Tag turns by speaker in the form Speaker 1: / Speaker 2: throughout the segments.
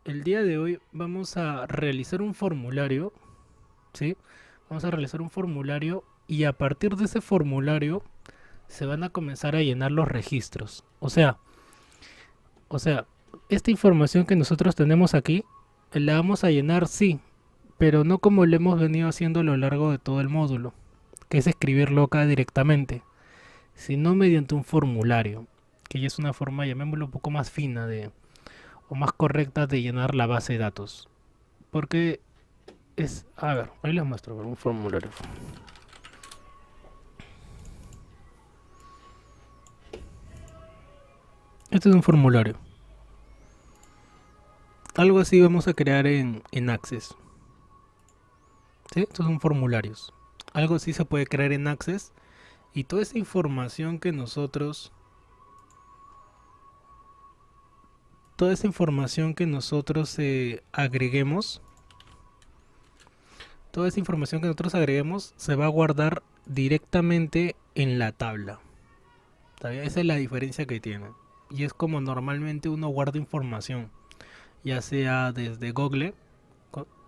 Speaker 1: el día de hoy vamos a realizar un formulario, ¿sí? Vamos a realizar un formulario y a partir de ese formulario se van a comenzar a llenar los registros. O sea, esta información que nosotros tenemos aquí la vamos a llenar, sí, pero no como lo hemos venido haciendo a lo largo de todo el módulo, que es escribirlo acá directamente, sino mediante un formulario, que ya es una forma, llamémoslo un poco más fina o más correcta de llenar la base de datos. Porque a ver, ahí les muestro un formulario. Este es un formulario. Algo así vamos a crear en Access. ¿Sí? Estos son formularios. Algo así se puede crear en Access y toda esa información que nosotros, agreguemos, toda esa información que nosotros agreguemos se va a guardar directamente en la tabla. ¿Sabía? Esa es la diferencia que tiene. Y es como normalmente uno guarda información, ya sea desde Google,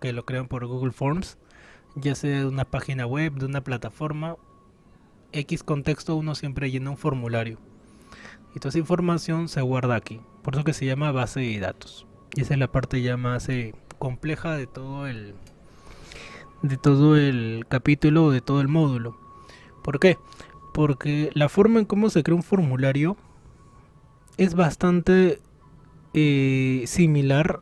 Speaker 1: que lo crean por Google Forms, ya sea de una página web, de una plataforma, X contexto uno siempre llena un formulario. Y toda esa información se guarda aquí. Por eso que se llama base de datos. Y esa es la parte ya más compleja de todo el capítulo o de todo el módulo. ¿Por qué? Porque la forma en cómo se crea un formulario es bastante similar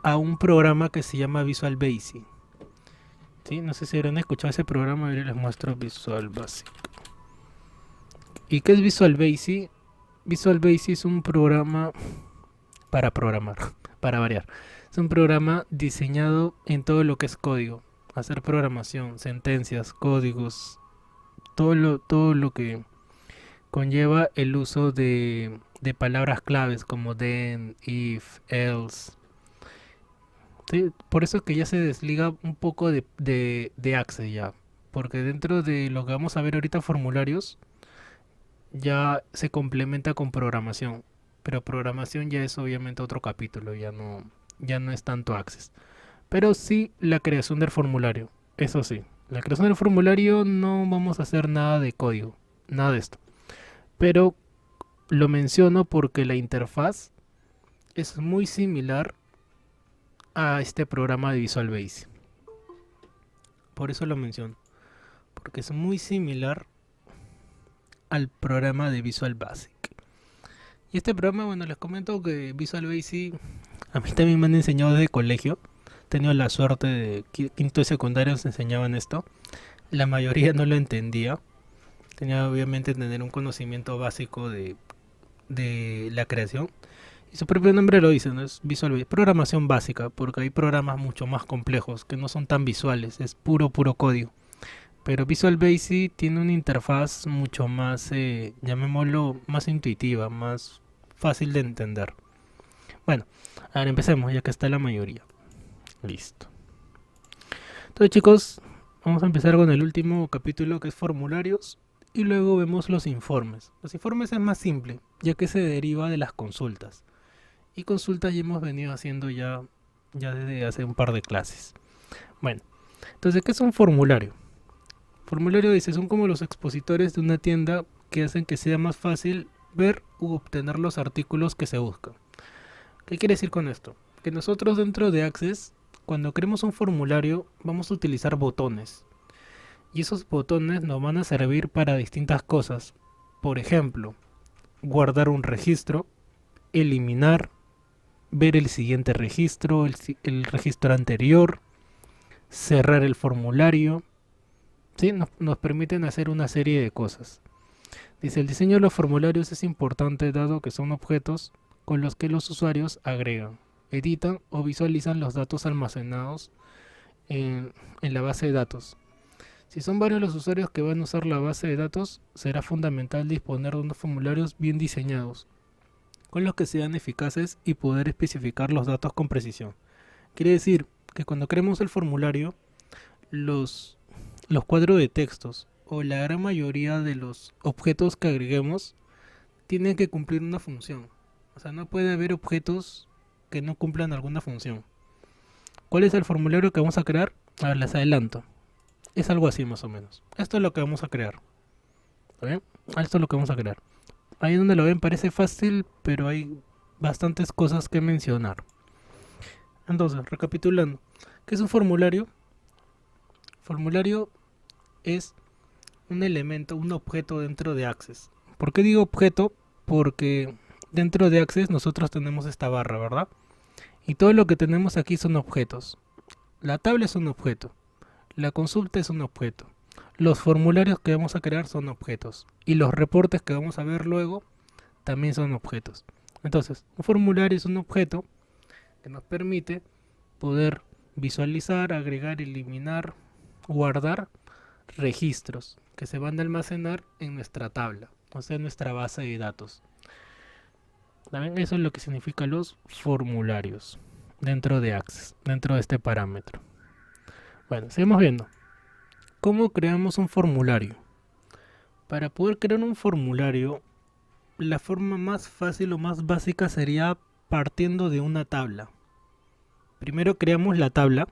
Speaker 1: a un programa que se llama Visual Basic. ¿Sí? No sé si habrán escuchado ese programa, yo les muestro Visual Basic. ¿Y qué es Visual Basic? Visual Basic es un programa para programar, para variar. Es un programa diseñado en todo lo que es código. Hacer programación, sentencias, códigos, todo lo que conlleva el uso de palabras claves como then, if, else. Sí, por eso es que ya se desliga un poco de Access ya. Porque dentro de lo que vamos a ver ahorita, formularios, ya se complementa con programación. Pero programación ya es obviamente otro capítulo, ya no es tanto Access. Pero sí la creación del formulario. Eso sí, la creación del formulario no vamos a hacer nada de código, nada de esto. Pero lo menciono porque la interfaz es muy similar a este programa de Visual Basic. Por eso lo menciono, porque es muy similar al programa de Visual Basic. Y este programa, bueno, les comento que Visual Basic a mí también me han enseñado desde colegio. He tenido la suerte de quinto y secundario nos enseñaban esto. La mayoría no lo entendía. Tenía obviamente tener un conocimiento básico de la creación. Y su propio nombre lo dice, ¿no? Es Visual Basic. Programación básica, porque hay programas mucho más complejos que no son tan visuales, es puro código. Pero Visual Basic tiene una interfaz mucho más, llamémoslo, más intuitiva, más fácil de entender. Bueno, ahora empecemos, ya que está la mayoría. Listo. Entonces, chicos, vamos a empezar con el último capítulo que es formularios y luego vemos los informes. Los informes es más simple, ya que se deriva de las consultas. Y consultas ya hemos venido haciendo ya desde hace un par de clases. Bueno, entonces, ¿qué es un formulario? Formulario dice, son como los expositores de una tienda que hacen que sea más fácil ver u obtener los artículos que se buscan. ¿Qué quiere decir con esto? Que nosotros dentro de Access, cuando creemos un formulario, vamos a utilizar botones. Y esos botones nos van a servir para distintas cosas. Por ejemplo, guardar un registro, eliminar, ver el siguiente registro, el registro anterior, cerrar el formulario. ¿Sí? Nos permiten hacer una serie de cosas. Dice, el diseño de los formularios es importante dado que son objetos con los que los usuarios agregan, editan o visualizan los datos almacenados en la base de datos. Si son varios los usuarios que van a usar la base de datos, será fundamental disponer de unos formularios bien diseñados, con los que sean eficaces y poder especificar los datos con precisión. Quiere decir que cuando creemos el formulario, los, los cuadros de textos o la gran mayoría de los objetos que agreguemos tienen que cumplir una función. O sea, no puede haber objetos que no cumplan alguna función. ¿Cuál es el formulario que vamos a crear? A ver, les adelanto. Es algo así más o menos. Esto es lo que vamos a crear. ¿Está bien? Esto es lo que vamos a crear. Ahí donde lo ven parece fácil, pero hay bastantes cosas que mencionar. Entonces, recapitulando. ¿Qué es un formulario? Formulario es un elemento, un objeto dentro de Access. ¿Por qué digo objeto? Porque dentro de Access nosotros tenemos esta barra, ¿verdad? Y todo lo que tenemos aquí son objetos. La tabla es un objeto. La consulta es un objeto. Los formularios que vamos a crear son objetos. Y los reportes que vamos a ver luego también son objetos. Entonces, un formulario es un objeto que nos permite poder visualizar, agregar, eliminar, guardar registros que se van a almacenar en nuestra tabla, o sea, en nuestra base de datos. ¿También? Eso es lo que significan los formularios dentro de Access, dentro de este parámetro. Bueno, seguimos viendo. ¿Cómo creamos un formulario? Para poder crear un formulario, la forma más fácil o más básica sería partiendo de una tabla. Primero creamos la tabla.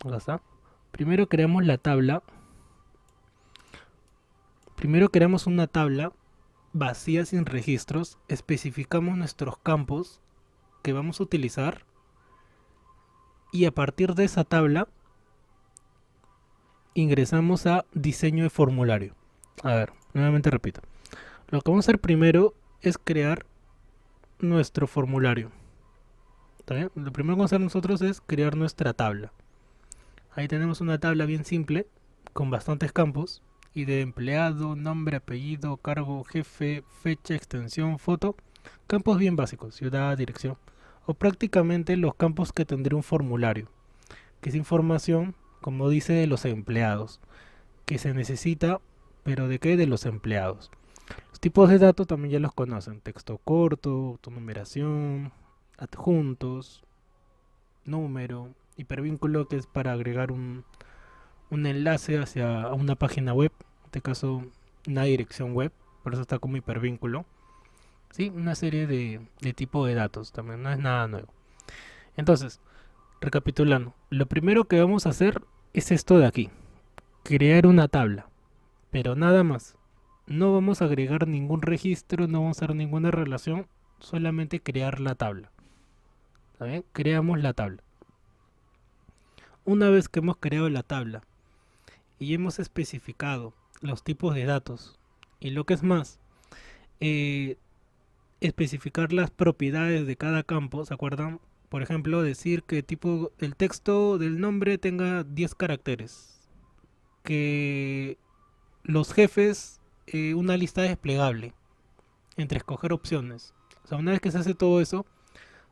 Speaker 1: Acá está. Primero creamos la tabla. Primero creamos una tabla vacía sin registros. Especificamos nuestros campos que vamos a utilizar. Y a partir de esa tabla ingresamos a diseño de formulario. A ver, nuevamente repito. Lo que vamos a hacer primero es crear nuestro formulario. ¿Está bien? Lo primero que vamos a hacer nosotros es crear nuestra tabla. Ahí tenemos una tabla bien simple con bastantes campos y de empleado, nombre, apellido, cargo, jefe, fecha, extensión, foto. Campos bien básicos, ciudad, dirección. O prácticamente los campos que tendría un formulario, que es información, como dice, de los empleados, que se necesita, pero ¿de qué? De los empleados. Los tipos de datos también ya los conocen: texto corto, autonumeración, adjuntos, número, hipervínculo, que es para agregar un enlace hacia una página web, en este caso una dirección web, por eso está como hipervínculo. ¿Sí? Una serie de tipo de datos, también no es nada nuevo. Entonces, recapitulando, lo primero que vamos a hacer es esto de aquí, crear una tabla, pero nada más. No vamos a agregar ningún registro, no vamos a hacer ninguna relación, solamente crear la tabla. ¿Está bien? Creamos la tabla. Una vez que hemos creado la tabla y hemos especificado los tipos de datos y lo que es más, especificar las propiedades de cada campo, ¿se acuerdan? Por ejemplo, decir que tipo el texto del nombre tenga 10 caracteres, que los jefes, una lista desplegable entre escoger opciones. O sea, una vez que se hace todo eso,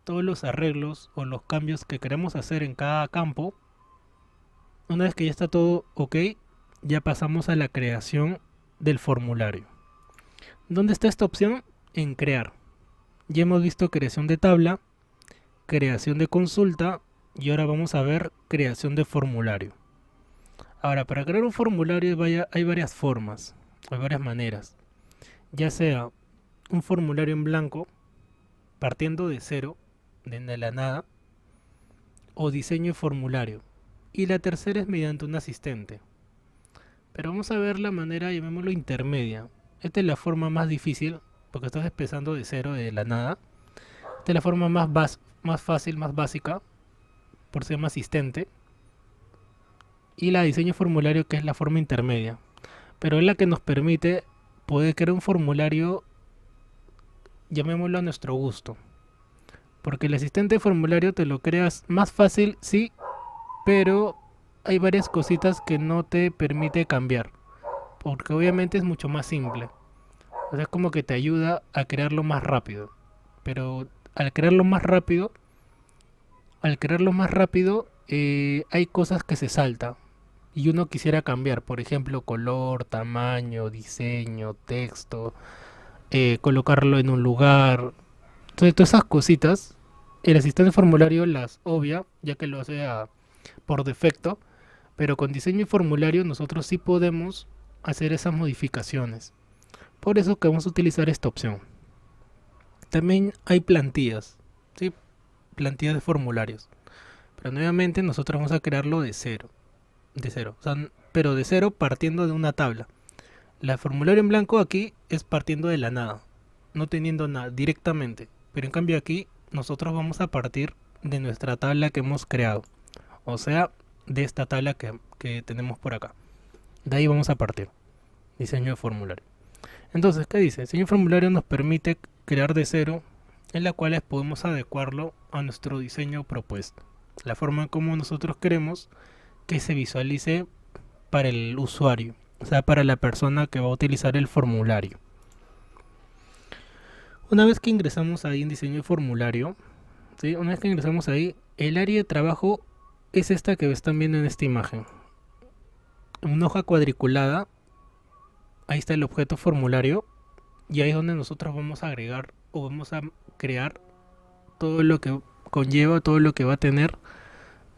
Speaker 1: todos los arreglos o los cambios que queremos hacer en cada campo, una vez que ya está todo ok, ya pasamos a la creación del formulario. ¿Dónde está esta opción? En crear. Ya hemos visto creación de tabla, creación de consulta y ahora vamos a ver creación de formulario. Ahora, para crear un formulario hay varias formas, hay varias maneras. Ya sea un formulario en blanco, partiendo de cero, de la nada, o diseño de formulario. Y la tercera es mediante un asistente. Pero vamos a ver la manera, llamémoslo intermedia. Esta es la forma más difícil, porque estás empezando de cero, de la nada. Esta es la forma más fácil, más básica, por ser más asistente. Y la diseño de formulario, que es la forma intermedia. Pero es la que nos permite poder crear un formulario, llamémoslo a nuestro gusto. Porque el asistente de formulario te lo creas más fácil, sí, pero hay varias cositas que no te permite cambiar. Porque obviamente es mucho más simple. O sea, es como que te ayuda a crearlo más rápido. Pero al crearlo más rápido, hay cosas que se saltan. Y uno quisiera cambiar, por ejemplo, color, tamaño, diseño, texto, colocarlo en un lugar. Entonces, todas esas cositas, el asistente de formulario las obvia, ya que lo hace por defecto, pero con diseño y formulario nosotros sí podemos hacer esas modificaciones. Por eso que vamos a utilizar esta opción. también hay plantillas, ¿sí? Plantillas de formularios. Pero nuevamente nosotros vamos a crearlo de cero. De cero. O sea, pero de cero partiendo de una tabla. La formulario en blanco aquí es partiendo de la nada. No teniendo nada directamente. Pero en cambio aquí nosotros vamos a partir de nuestra tabla que hemos creado. O sea, de esta tabla que tenemos por acá. De ahí vamos a partir. Diseño de formulario. Entonces, ¿qué dice? Diseño de formulario nos permite crear de cero, en la cual podemos adecuarlo a nuestro diseño propuesto. La forma como nosotros queremos que se visualice para el usuario, o sea, para la persona que va a utilizar el formulario. Una vez que ingresamos ahí en diseño de formulario, ¿sí? Una vez que ingresamos ahí, el área de trabajo es esta que están viendo en esta imagen. Una hoja cuadriculada, ahí está el objeto formulario, y ahí es donde nosotros vamos a agregar o vamos a crear todo lo que conlleva, todo lo que va a tener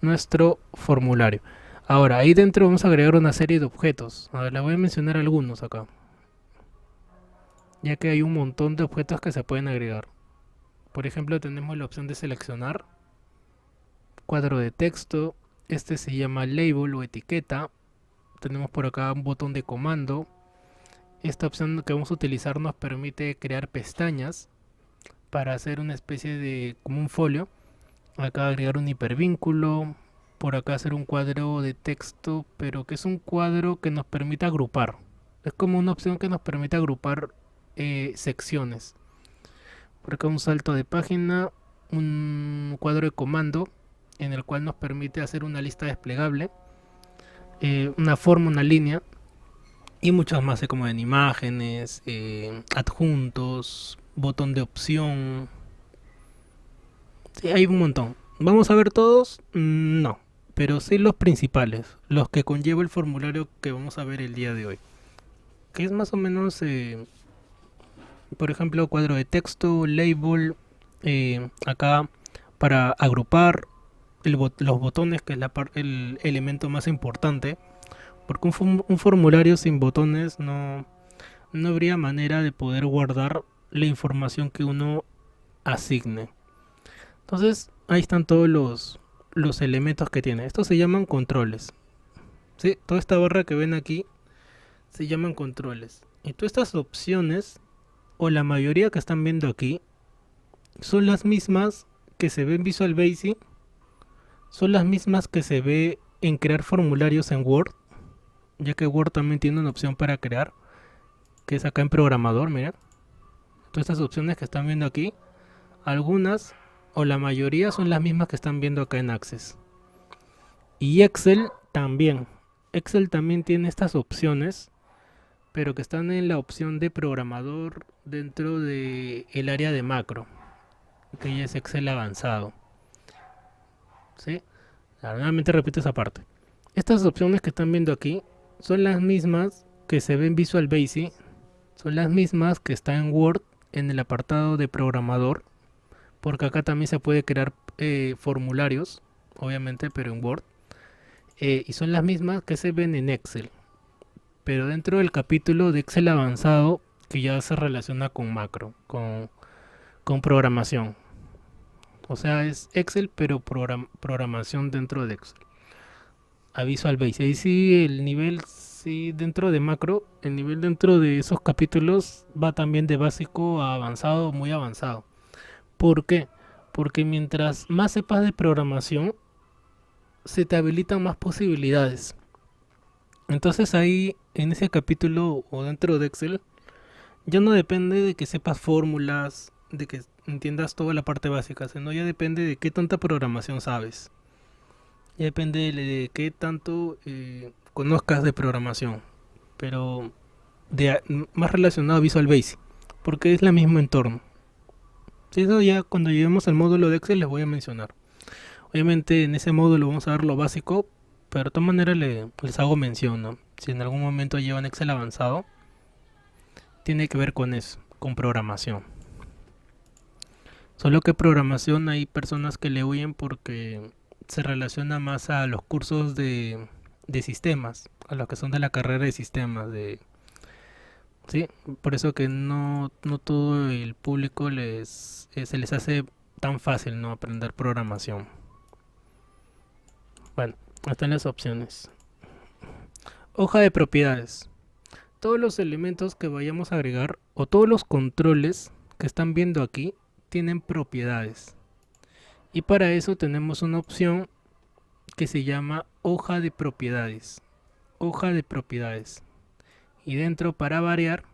Speaker 1: nuestro formulario. Ahora, ahí dentro vamos a agregar una serie de objetos. A ver, les voy a mencionar algunos acá, ya que hay un montón de objetos que se pueden agregar. Por ejemplo, tenemos la opción de seleccionar, cuadro de texto, este se llama label o etiqueta. Tenemos por acá un botón de comando. Esta opción que vamos a utilizar nos permite crear pestañas para hacer una especie de como un folio. Acá agregar un hipervínculo, por acá hacer un cuadro de texto, pero que es un cuadro que nos permite agrupar. Es como una opción que nos permite agrupar secciones. Por acá un salto de página, un cuadro de comando en el cual nos permite hacer una lista desplegable, una forma, una línea y muchas más, como en imágenes, adjuntos, botón de opción. Sí, hay un montón. ¿Vamos a ver todos? No, pero sí los principales, los que conlleva el formulario que vamos a ver el día de hoy. Que es más o menos, por ejemplo, cuadro de texto, label, acá para agrupar los botones, que es el elemento más importante. Porque un formulario sin botones no habría manera de poder guardar la información que uno asigne. Entonces, ahí están todos los elementos que tiene. Estos se llaman controles. ¿Sí? Toda esta barra que ven aquí se llaman controles. Y todas estas opciones, o la mayoría que están viendo aquí, son las mismas que se ven en Visual Basic, son las mismas que se ve en crear formularios en Word, ya que Word también tiene una opción para crear, que es acá en programador, miren. Todas estas opciones que están viendo aquí, algunas o la mayoría son las mismas que están viendo acá en Access. Y Excel también. Excel también tiene estas opciones, pero que están en la opción de programador dentro de el área de macro, que ya es Excel avanzado. ¿Sí? Nuevamente repito esa parte. Estas opciones que están viendo aquí son las mismas que se ven en Visual Basic, son las mismas que están en Word en el apartado de programador, porque acá también se puede crear formularios, obviamente, pero en Word. Y son las mismas que se ven en Excel, pero dentro del capítulo de Excel avanzado, que ya se relaciona con macro, con programación. O sea, es Excel, pero programación dentro de Excel. A Visual Basic. Ahí sí, el nivel, sí, dentro de macro, el nivel dentro de esos capítulos va también de básico a avanzado, muy avanzado. ¿Por qué? Porque mientras más sepas de programación, se te habilitan más posibilidades. Entonces ahí, en ese capítulo o dentro de Excel, ya no depende de que sepas fórmulas, de que entiendas toda la parte básica, sino ya depende de qué tanta programación sabes. Ya depende de qué tanto conozcas de programación. Pero más relacionado a Visual Basic, porque es el mismo entorno. Eso ya cuando lleguemos al módulo de Excel les voy a mencionar. Obviamente en ese módulo vamos a ver lo básico, pero de todas maneras les hago mención, ¿no? Si en algún momento llevan Excel avanzado, tiene que ver con eso, con programación. Solo que programación hay personas que le huyen porque se relaciona más a los cursos de sistemas, a los que son de la carrera de sistemas, ¿sí? Por eso que no todo el público se les hace tan fácil, ¿no? Aprender programación. Bueno, están las opciones. Hoja de propiedades. Todos los elementos que vayamos a agregar o todos los controles que están viendo aquí tienen propiedades. Y para eso tenemos una opción que se llama hoja de propiedades. Hoja de propiedades. Y dentro, para variar,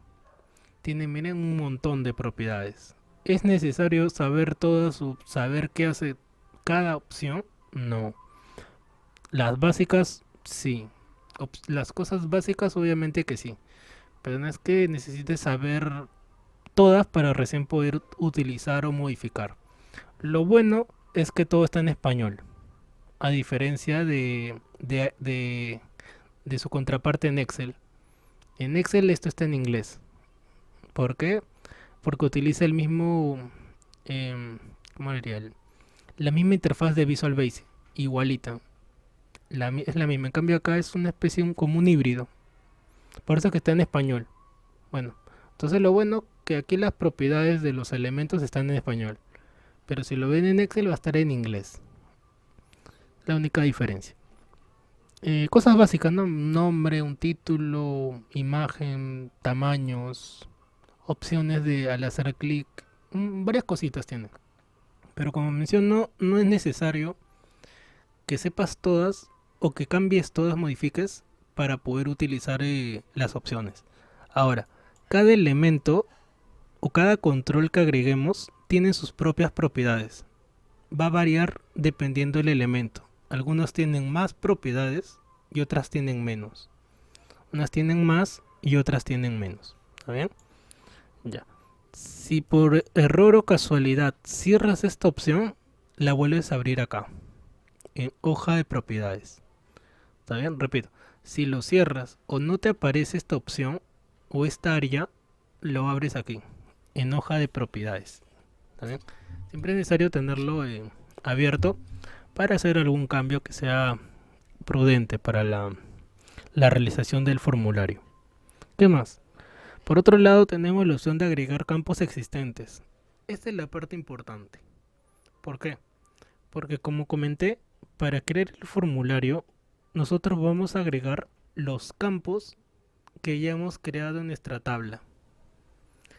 Speaker 1: tiene, miren, un montón de propiedades. ¿Es necesario saber todas o saber qué hace cada opción? No. Las básicas, sí. Las cosas básicas, obviamente que sí. Pero no es que necesites saber todas para recién poder utilizar o modificar. Lo bueno es que todo está en español, a diferencia de su contraparte en Excel. En Excel esto está en inglés. ¿Por qué? Porque utiliza el mismo, ¿cómo diría? La misma interfaz de Visual Basic, igualita. Es la misma. En cambio acá es una especie como un híbrido. Por eso que está en español. Bueno, entonces lo bueno que aquí las propiedades de los elementos están en español. Pero si lo ven en Excel va a estar en inglés. La única diferencia. Cosas básicas, ¿no? Nombre, un título, imagen, tamaños, opciones de al hacer clic. Varias cositas tiene. Pero como menciono, no es necesario que sepas todas o que cambies todas, modifiques para poder utilizar las opciones. Ahora, cada elemento o cada control que agreguemos tiene sus propias propiedades. Va a variar dependiendo del elemento. Algunos tienen más propiedades y otras tienen menos. Unas tienen más y otras tienen menos. ¿Está bien? Ya. Si por error o casualidad cierras esta opción, la vuelves a abrir acá, en hoja de propiedades. ¿Está bien? Repito. Si lo cierras o no te aparece esta opción o esta área, lo abres aquí, en hoja de propiedades. ¿Está bien? Siempre es necesario tenerlo abierto para hacer algún cambio que sea prudente para la realización del formulario. ¿Qué más? Por otro lado tenemos la opción de agregar campos existentes. Esta es la parte importante. ¿Por qué? Porque como comenté, para crear el formulario nosotros vamos a agregar los campos que ya hemos creado en nuestra tabla.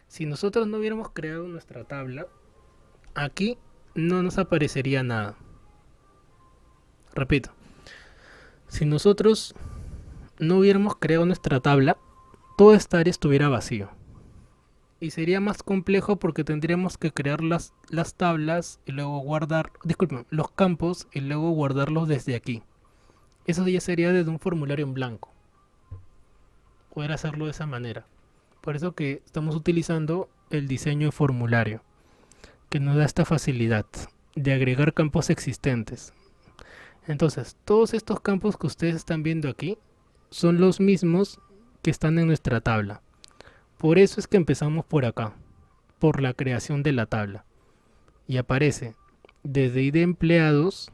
Speaker 1: Si nosotros no hubiéramos creado nuestra tabla, aquí no nos aparecería nada. Repito, si nosotros no hubiéramos creado nuestra tabla, toda esta área estuviera vacío. Y sería más complejo porque tendríamos que crear las tablas y luego guardar, disculpen, los campos y luego guardarlos desde aquí. Eso ya sería desde un formulario en blanco. Poder hacerlo de esa manera. Por eso que estamos utilizando el diseño de formulario, que nos da esta facilidad de agregar campos existentes. Entonces, todos estos campos que ustedes están viendo aquí son los mismos que están en nuestra tabla. Por eso es que empezamos por acá, por la creación de la tabla. Y aparece desde ID empleados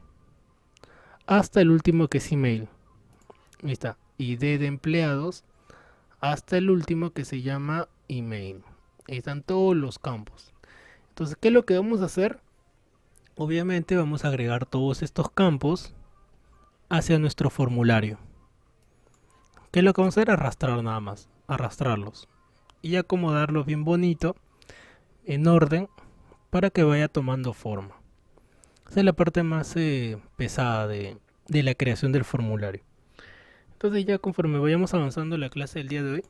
Speaker 1: hasta el último que es email. Ahí está, ID de empleados hasta el último que se llama email. Ahí están todos los campos. Entonces, ¿qué es lo que vamos a hacer? Obviamente vamos a agregar todos estos campos hacia nuestro formulario. ¿Qué es lo que vamos a hacer? Arrastrar nada más, arrastrarlos y acomodarlos bien bonito en orden para que vaya tomando forma. Esa es la parte más pesada de la creación del formulario. Entonces ya conforme vayamos avanzando la clase del día de hoy,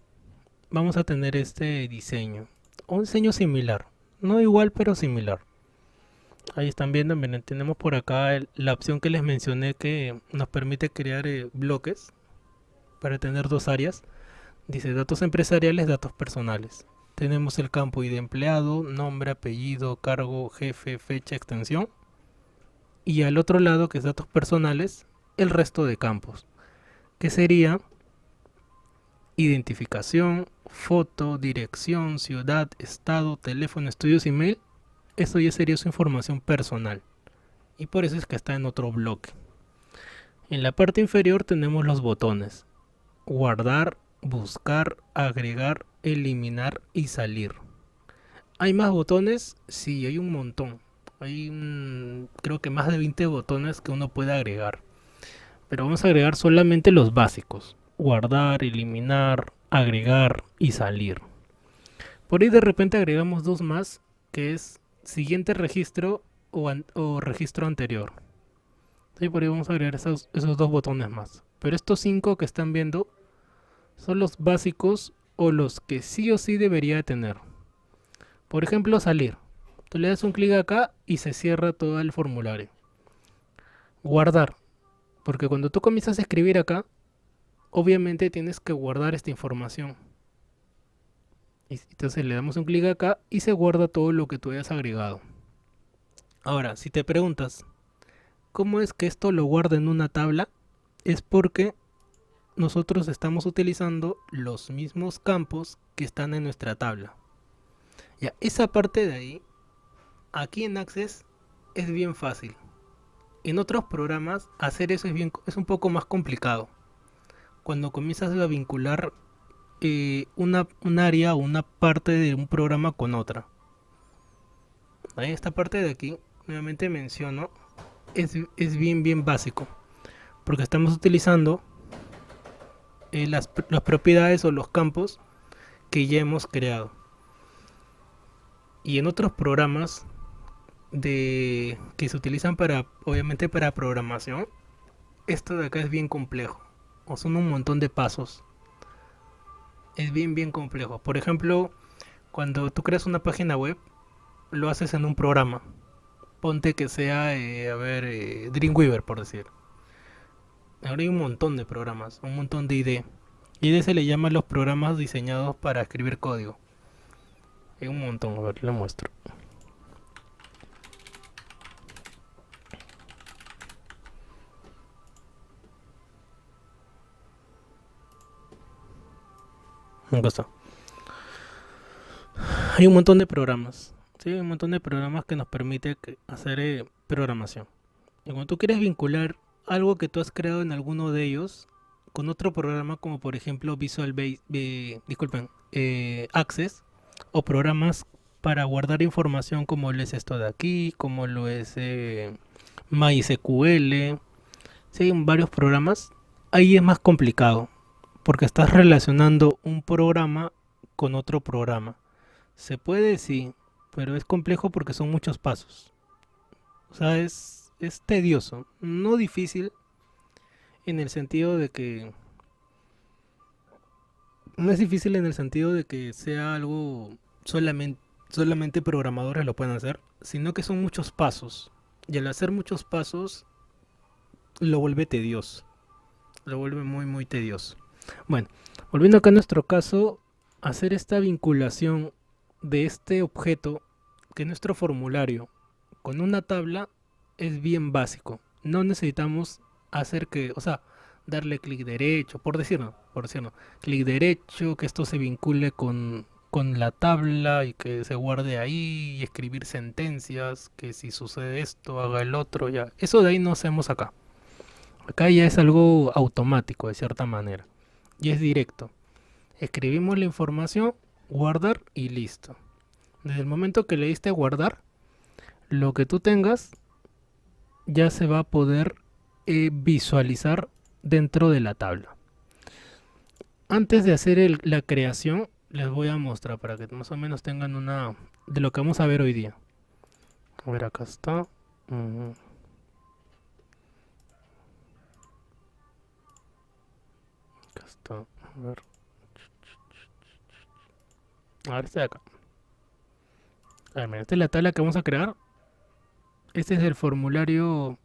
Speaker 1: vamos a tener este diseño, un diseño similar, no igual pero similar. Ahí están viendo, miren, tenemos por acá la opción que les mencioné que nos permite crear bloques para tener dos áreas. Dice datos empresariales, datos personales. Tenemos el campo ID empleado, nombre, apellido, cargo, jefe, fecha, extensión. Y al otro lado, que es datos personales, el resto de campos, que sería identificación, foto, dirección, ciudad, estado, teléfono, estudios, email. Esto ya sería su información personal. Y por eso es que está en otro bloque. En la parte inferior tenemos los botones. Guardar, buscar, agregar eliminar y salir. ¿Hay más botones? Sí, hay un montón. Hay creo que más de 20 botones que uno puede agregar. Pero vamos a agregar solamente los básicos. Guardar, eliminar, agregar y salir. Por ahí de repente agregamos dos más, que es siguiente registro o registro anterior. Sí, por ahí vamos a agregar esos dos botones más. Pero estos 5 que están viendo son los básicos o los que sí o sí debería de tener. Por ejemplo, salir. Tú le das un clic acá y se cierra todo el formulario. Guardar. Porque cuando tú comienzas a escribir acá, obviamente tienes que guardar esta información. Y entonces le damos un clic acá y se guarda todo lo que tú hayas agregado. Ahora, si te preguntas, ¿cómo es que esto lo guarda en una tabla? Es porque nosotros estamos utilizando los mismos campos que están en nuestra tabla. Ya, esa parte de ahí, aquí en Access, es bien fácil. En otros programas, hacer eso es un poco más complicado. Cuando comienzas a vincular un área o una parte de un programa con otra. Ahí esta parte de aquí, nuevamente menciono, es bien básico. Porque estamos utilizando las propiedades o los campos que ya hemos creado. Y en otros programas que se utilizan obviamente para programación, esto de acá es bien complejo. O son un montón de pasos. Es bien complejo. Por ejemplo, cuando tú creas una página web, lo haces en un programa. Ponte que sea, Dreamweaver, por decir. Ahora hay un montón de programas, un montón de IDE. IDE se le llama los programas diseñados para escribir código. Hay un montón, a ver, le muestro. Acá está. Hay un montón de programas. Sí, hay un montón de programas que nos permite hacer programación. Y cuando tú quieres vincular algo que tú has creado en alguno de ellos con otro programa, como por ejemplo Visual Basic, Access, o programas para guardar información como lo es esto de aquí, como lo es MySQL, sí, hay varios programas. Ahí es más complicado porque estás relacionando un programa con otro programa. Se puede, sí, pero es complejo porque son muchos pasos. O sea, es tedioso, no difícil en el sentido de que... No es difícil en el sentido de que sea algo solamente programadores lo pueden hacer, sino que son muchos pasos. Y al hacer muchos pasos, lo vuelve tedioso. Lo vuelve muy tedioso. Bueno, volviendo acá a nuestro caso, hacer esta vinculación de este objeto, que es nuestro formulario, con una tabla es bien básico. No necesitamos darle clic derecho, por decirlo, clic derecho, que esto se vincule con la tabla y que se guarde ahí y escribir sentencias, que si sucede esto, haga el otro, ya. Eso de ahí no hacemos acá. Acá ya es algo automático de cierta manera. Y es directo. Escribimos la información, guardar y listo. Desde el momento que le diste a guardar, lo que tú tengas ya se va a poder visualizar dentro de la tabla. Antes de hacer la creación, les voy a mostrar para que más o menos tengan una de lo que vamos a ver hoy día. A ver, acá está. Acá está. A ver. A ver, está acá. A ver, esta es la tabla que vamos a crear. Este es el formulario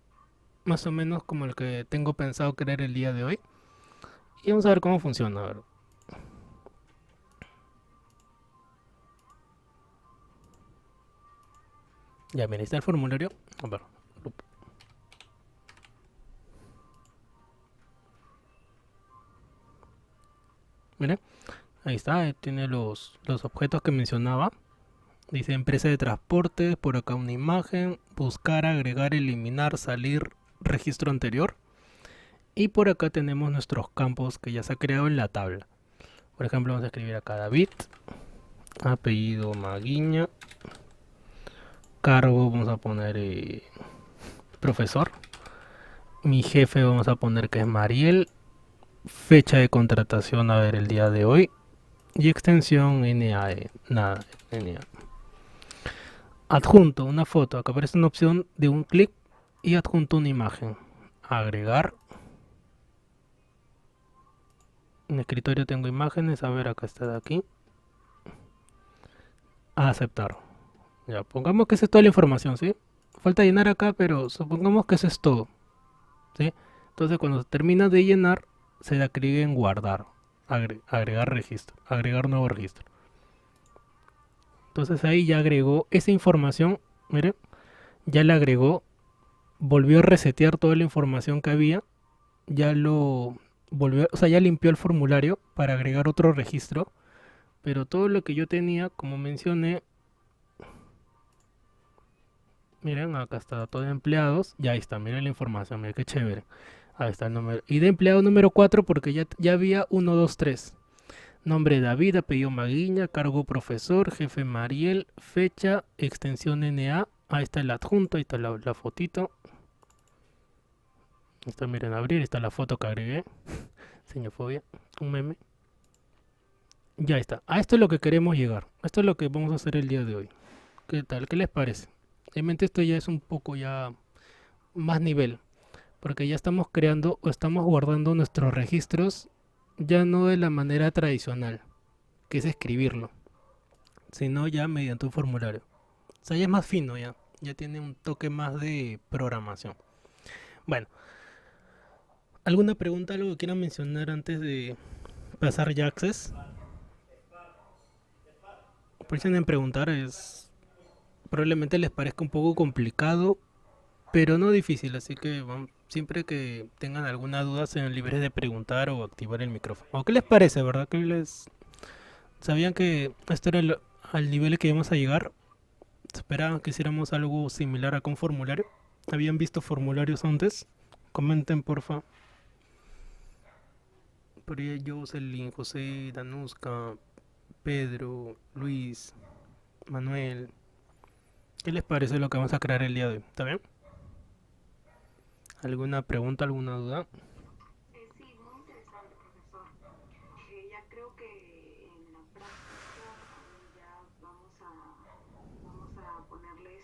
Speaker 1: más o menos como el que tengo pensado crear el día de hoy. Y vamos a ver cómo funciona. A ver. Ya, mira, ahí está el formulario. A ver. Miren, ahí está. Tiene los objetos que mencionaba. Dice empresa de transportes, por acá una imagen, buscar, agregar, eliminar, salir, registro anterior. Y por acá tenemos nuestros campos que ya se ha creado en la tabla. Por ejemplo, vamos a escribir acá David, apellido Maguiña, cargo vamos a poner profesor, mi jefe vamos a poner que es Mariel, fecha de contratación a ver el día de hoy y extensión NAE, nada, NA. Adjunto una foto, acá aparece una opción de un clic y adjunto una imagen. Agregar. En escritorio tengo imágenes, a ver, acá está de aquí. Aceptar. Ya, pongamos que esa es toda la información, ¿sí? Falta llenar acá, pero supongamos que eso es todo, ¿sí? Entonces cuando se termina de llenar, se da clic en guardar, agregar registro, agregar nuevo registro. Entonces ahí ya agregó esa información, miren, ya le agregó, volvió a resetear toda la información que había, ya lo volvió, o sea, ya limpió el formulario para agregar otro registro, pero todo lo que yo tenía, como mencioné, miren, acá está dato de empleados, ya ahí está, miren la información, miren qué chévere. Ahí está el número. Y de empleado número 4 porque ya había 1, 2, 3. Nombre David, apellido Maguiña, cargo profesor, jefe Mariel, fecha, extensión NA. Ahí está el adjunto, ahí está la fotito. Ahí está, miren, abrir, ahí está la foto que agregué. Señofobia, un meme. Ya está. A esto es lo que queremos llegar. Esto es lo que vamos a hacer el día de hoy. ¿Qué tal? ¿Qué les parece? Realmente esto ya es un poco ya más nivel. Porque ya estamos creando o estamos guardando nuestros registros ya no de la manera tradicional, que es escribirlo, sino ya mediante un formulario. O sea, ya es más fino ya. Ya tiene un toque más de programación. Bueno, ¿alguna pregunta, algo que quieran mencionar antes de pasar ya a Access? Piensen en preguntar, probablemente les parezca un poco complicado, pero no difícil, así que siempre que tengan alguna duda sean libres de preguntar o activar el micrófono. ¿O qué les parece, verdad? ¿Sabían que esto era al nivel que íbamos a llegar? ¿Esperaban que hiciéramos algo similar a un formulario? ¿Habían visto formularios antes? Comenten, porfa. Por ahí Jocelyn, José, Danuska, Pedro, Luis, Manuel. ¿Qué les parece lo que vamos a crear el día de hoy? ¿Está bien? ¿Alguna pregunta, alguna duda?
Speaker 2: Sí, muy interesante, profesor. Ya creo que en la práctica ya vamos a ponerle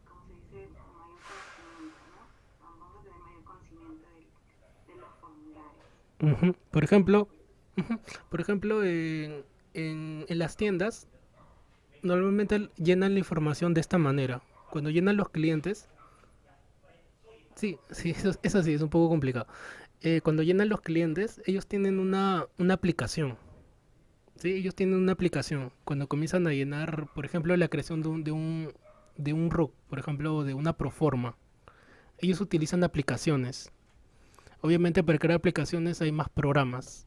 Speaker 2: ¿cómo se dice? Mayor conocimiento, ¿no? Vamos a tener mayor conocimiento de los formularios.
Speaker 1: Ujú. Ujú, por ejemplo, en las tiendas normalmente llenan la información de esta manera. Cuando llenan los clientes, sí, sí, eso sí, es un poco complicado. Cuando llenan los clientes, ellos tienen una aplicación. Sí, ellos tienen una aplicación. Cuando comienzan a llenar, por ejemplo, la creación de un RUC, por ejemplo, de una proforma, ellos utilizan aplicaciones. Obviamente para crear aplicaciones hay más programas,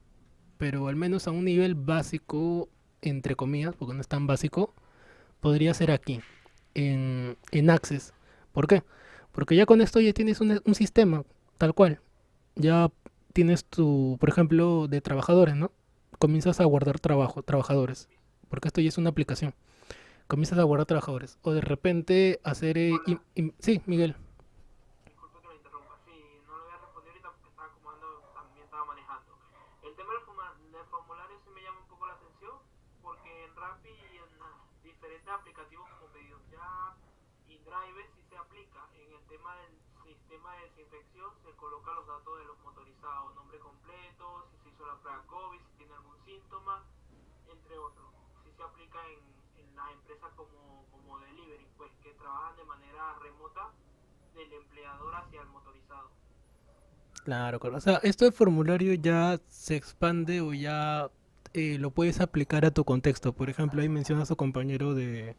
Speaker 1: pero al menos a un nivel básico, entre comillas, porque no es tan básico, podría ser aquí, en Access. ¿Por qué? Porque ya con esto ya tienes un sistema, tal cual. Ya tienes tu, por ejemplo, de trabajadores, ¿no? Comienzas a guardar trabajadores, porque esto ya es una aplicación. Comienzas a guardar trabajadores. O de repente hacer...
Speaker 3: Hola,
Speaker 1: sí, Miguel.
Speaker 3: disculpe que lo interrumpa. Sí, no lo voy a responder ahorita porque estaba acomodando, también estaba manejando. El tema del formulario sí me llama un poco la atención porque en Rappi y en diferentes aplicativos como Pedidos Ya y Drive sí se aplica. En el tema del sistema de desinfección se colocan los datos de los motorizados, nombre completo, si se hizo la prueba COVID, si tiene algún síntoma, entre otros. Sí se aplica en las empresas como delivery, pues que trabajan de manera remota del empleador hacia el motorizado.
Speaker 1: Claro, claro. O sea, esto de formulario ya se expande o ya lo puedes aplicar a tu contexto. Por ejemplo, ahí menciona a su compañero de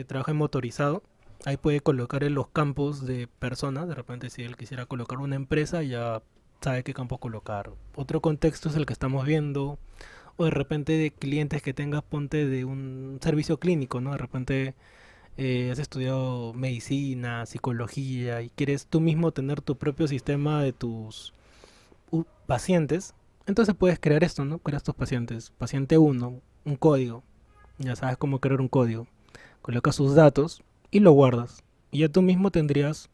Speaker 1: trabajo en motorizado. Ahí puede colocar en los campos de personas. De repente, si él quisiera colocar una empresa, ya sabe qué campo colocar. Otro contexto es el que estamos viendo. O de repente de clientes que tengas, ponte de un servicio clínico, ¿no? De repente has estudiado medicina, psicología y quieres tú mismo tener tu propio sistema de tus pacientes. Entonces puedes crear esto, ¿no? Creas tus pacientes. Paciente uno, un código. Ya sabes cómo crear un código. Colocas sus datos y lo guardas. Y ya tú mismo tendrías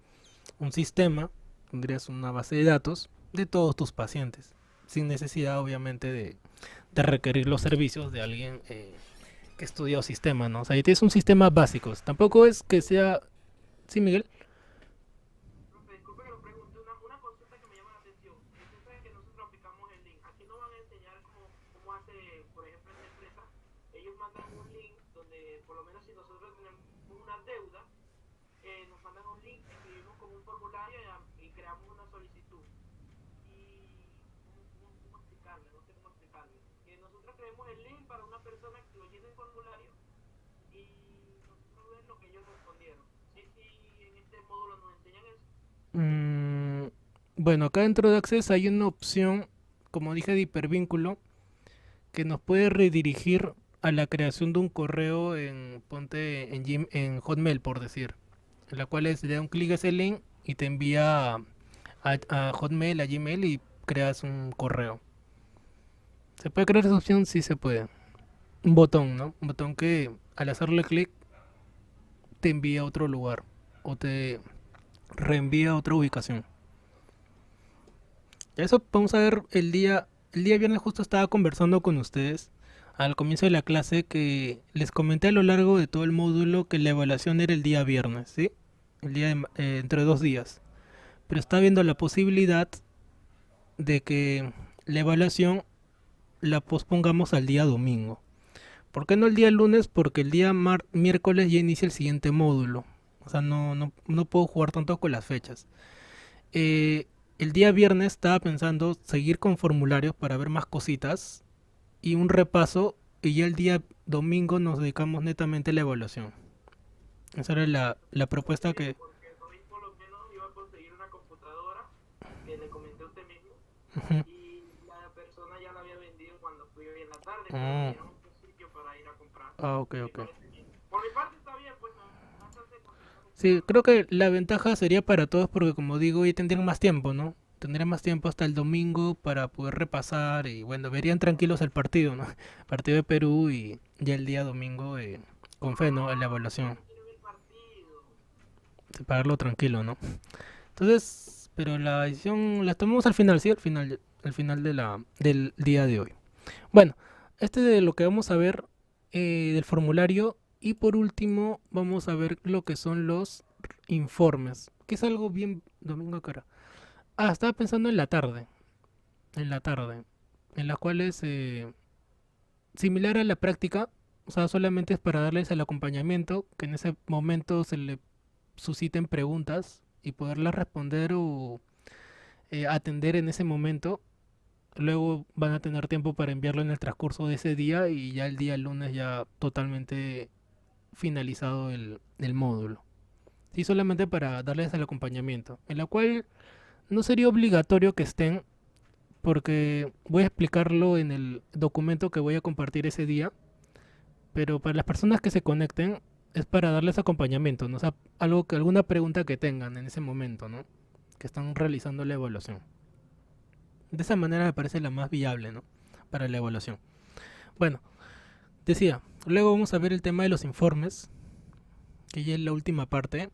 Speaker 1: un sistema, tendrías una base de datos de todos tus pacientes. Sin necesidad, obviamente, de requerir los servicios de alguien que estudió sistema, ¿no? O sea, ahí tienes un sistema básico. Tampoco es que sea... Sí, Miguel.
Speaker 3: Profe, disculpe que lo pregunte, una consulta que me llama la atención. Usted sabe que nosotros aplicamos el link. Aquí nos van a enseñar cómo hace, por ejemplo, esta empresa. Ellos mandan un link donde, por lo menos si nosotros tenemos una deuda, nos mandan un link, escribimos como un formulario y creamos una solicitud. Y, ¿cómo explicarle? No sé cómo explicarle. Que nosotros creemos el link para una persona que lo llene el formulario y nosotros ver lo que ellos respondieron. Sí, sí, en este módulo nos enseñan eso.
Speaker 1: Mm, bueno, acá dentro de Access hay una opción, como dije, de hipervínculo, que nos puede redirigir a la creación de un correo en, ponte en Hotmail, por decir, en la cual le da un clic a ese link y te envía a Hotmail, a Gmail y creas un correo. ¿Se puede crear esa opción? Sí se puede. Un botón, ¿no? Un botón que al hacerle clic te envía a otro lugar o te reenvía a otra ubicación. Eso vamos a ver el día viernes justo estaba conversando con ustedes al comienzo de la clase que les comenté a lo largo de todo el módulo que la evaluación era el día viernes, ¿sí? El día entre 2 días. Pero está viendo la posibilidad de que la evaluación la pospongamos al día domingo. ¿Por qué no el día lunes? Porque el día miércoles ya inicia el siguiente módulo. O sea, no puedo jugar tanto con las fechas. Eh, el día viernes estaba pensando seguir con formularios para ver más cositas y un repaso. Y ya el día domingo nos dedicamos netamente a la evaluación. Esa era la propuesta
Speaker 3: Sí,
Speaker 1: que...
Speaker 3: porque hoy por lo menos iba a conseguir una computadora que le comenté a usted mismo
Speaker 1: Ujú.
Speaker 3: y la persona ya la había vendido cuando fui hoy en la tarde, pero me
Speaker 1: Ah,
Speaker 3: dieron otro sitio para ir a comprar.
Speaker 1: ok,
Speaker 3: Me
Speaker 1: ok.
Speaker 3: parece bien. Por mi parte está bien, pues bastante contento con
Speaker 1: Sí,
Speaker 3: todo
Speaker 1: creo
Speaker 3: eso.
Speaker 1: que la ventaja sería para todos porque como digo, ya tendrían más tiempo, ¿no? Tendrían más tiempo hasta el domingo para poder repasar y bueno, verían tranquilos el partido, ¿no? Partido de Perú y ya el día domingo con fe, ¿no? En la
Speaker 3: Ah,
Speaker 1: evaluación.
Speaker 3: ustedes quieren el partido.
Speaker 1: Separarlo tranquilo, ¿no? Entonces, pero la decisión la tomamos al final, sí, al final del día de hoy. Bueno, este de lo que vamos a ver del formulario y por último vamos a ver lo que son los informes, que es algo bien domingo cara. Ah, estaba pensando en la tarde, en las cuales similar a la práctica, o sea, solamente es para darles el acompañamiento, que en ese momento se le susciten preguntas y poderlas responder o atender en ese momento. Luego van a tener tiempo para enviarlo en el transcurso de ese día y ya el día lunes ya totalmente finalizado el módulo. Sí, solamente para darles el acompañamiento, en la cual no sería obligatorio que estén porque voy a explicarlo en el documento que voy a compartir ese día, pero para las personas que se conecten es para darles acompañamiento, ¿no? O sea, alguna pregunta que tengan en ese momento, ¿no? Que están realizando la evaluación. De esa manera me parece la más viable, ¿no? Para la evaluación. Bueno, decía, luego vamos a ver el tema de los informes, que ya es la última parte,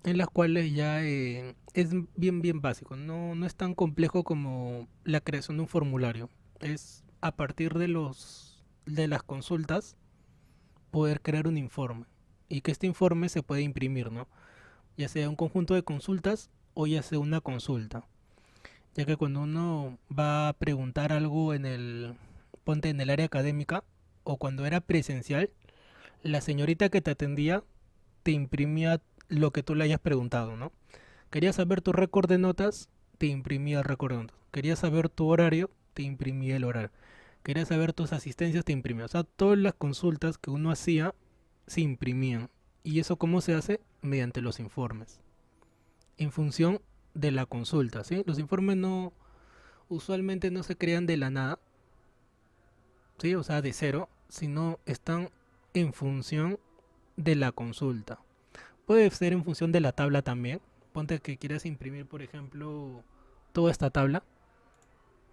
Speaker 1: en las cuales ya es bien básico, no es tan complejo como la creación de un formulario. Es a partir de las consultas poder crear un informe y que este informe se puede imprimir, ¿no? Ya sea un conjunto de consultas o ya sea una consulta. Ya que cuando uno va a preguntar algo ponte en el área académica o cuando era presencial, la señorita que te atendía te imprimía lo que tú le hayas preguntado, ¿no? Querías saber tu récord de notas, te imprimía el récord de notas. Querías saber tu horario, te imprimía el horario. Querías saber tus asistencias, te imprimía. O sea, todas las consultas que uno hacía se imprimían. ¿Y eso cómo se hace? Mediante los informes. En función de la consulta, ¿sí? Los informes usualmente no se crean de la nada, ¿sí? O sea, de cero, sino están en función de la consulta. Puede ser en función de la tabla también. Ponte que quieras imprimir, por ejemplo, toda esta tabla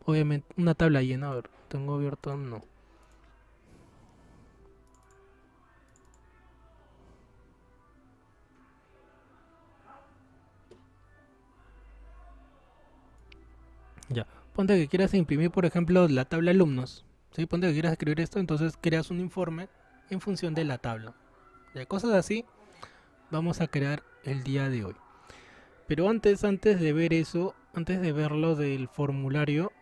Speaker 1: Obviamente, una tabla llena, a ver, tengo abierto, no. Ya, ponte que quieras imprimir, por ejemplo, la tabla alumnos, ¿sí? Ponte que quieras escribir esto, entonces creas un informe en función de la tabla. Ya, cosas así vamos a crear el día de hoy. Pero antes de ver eso, antes de ver lo del formulario,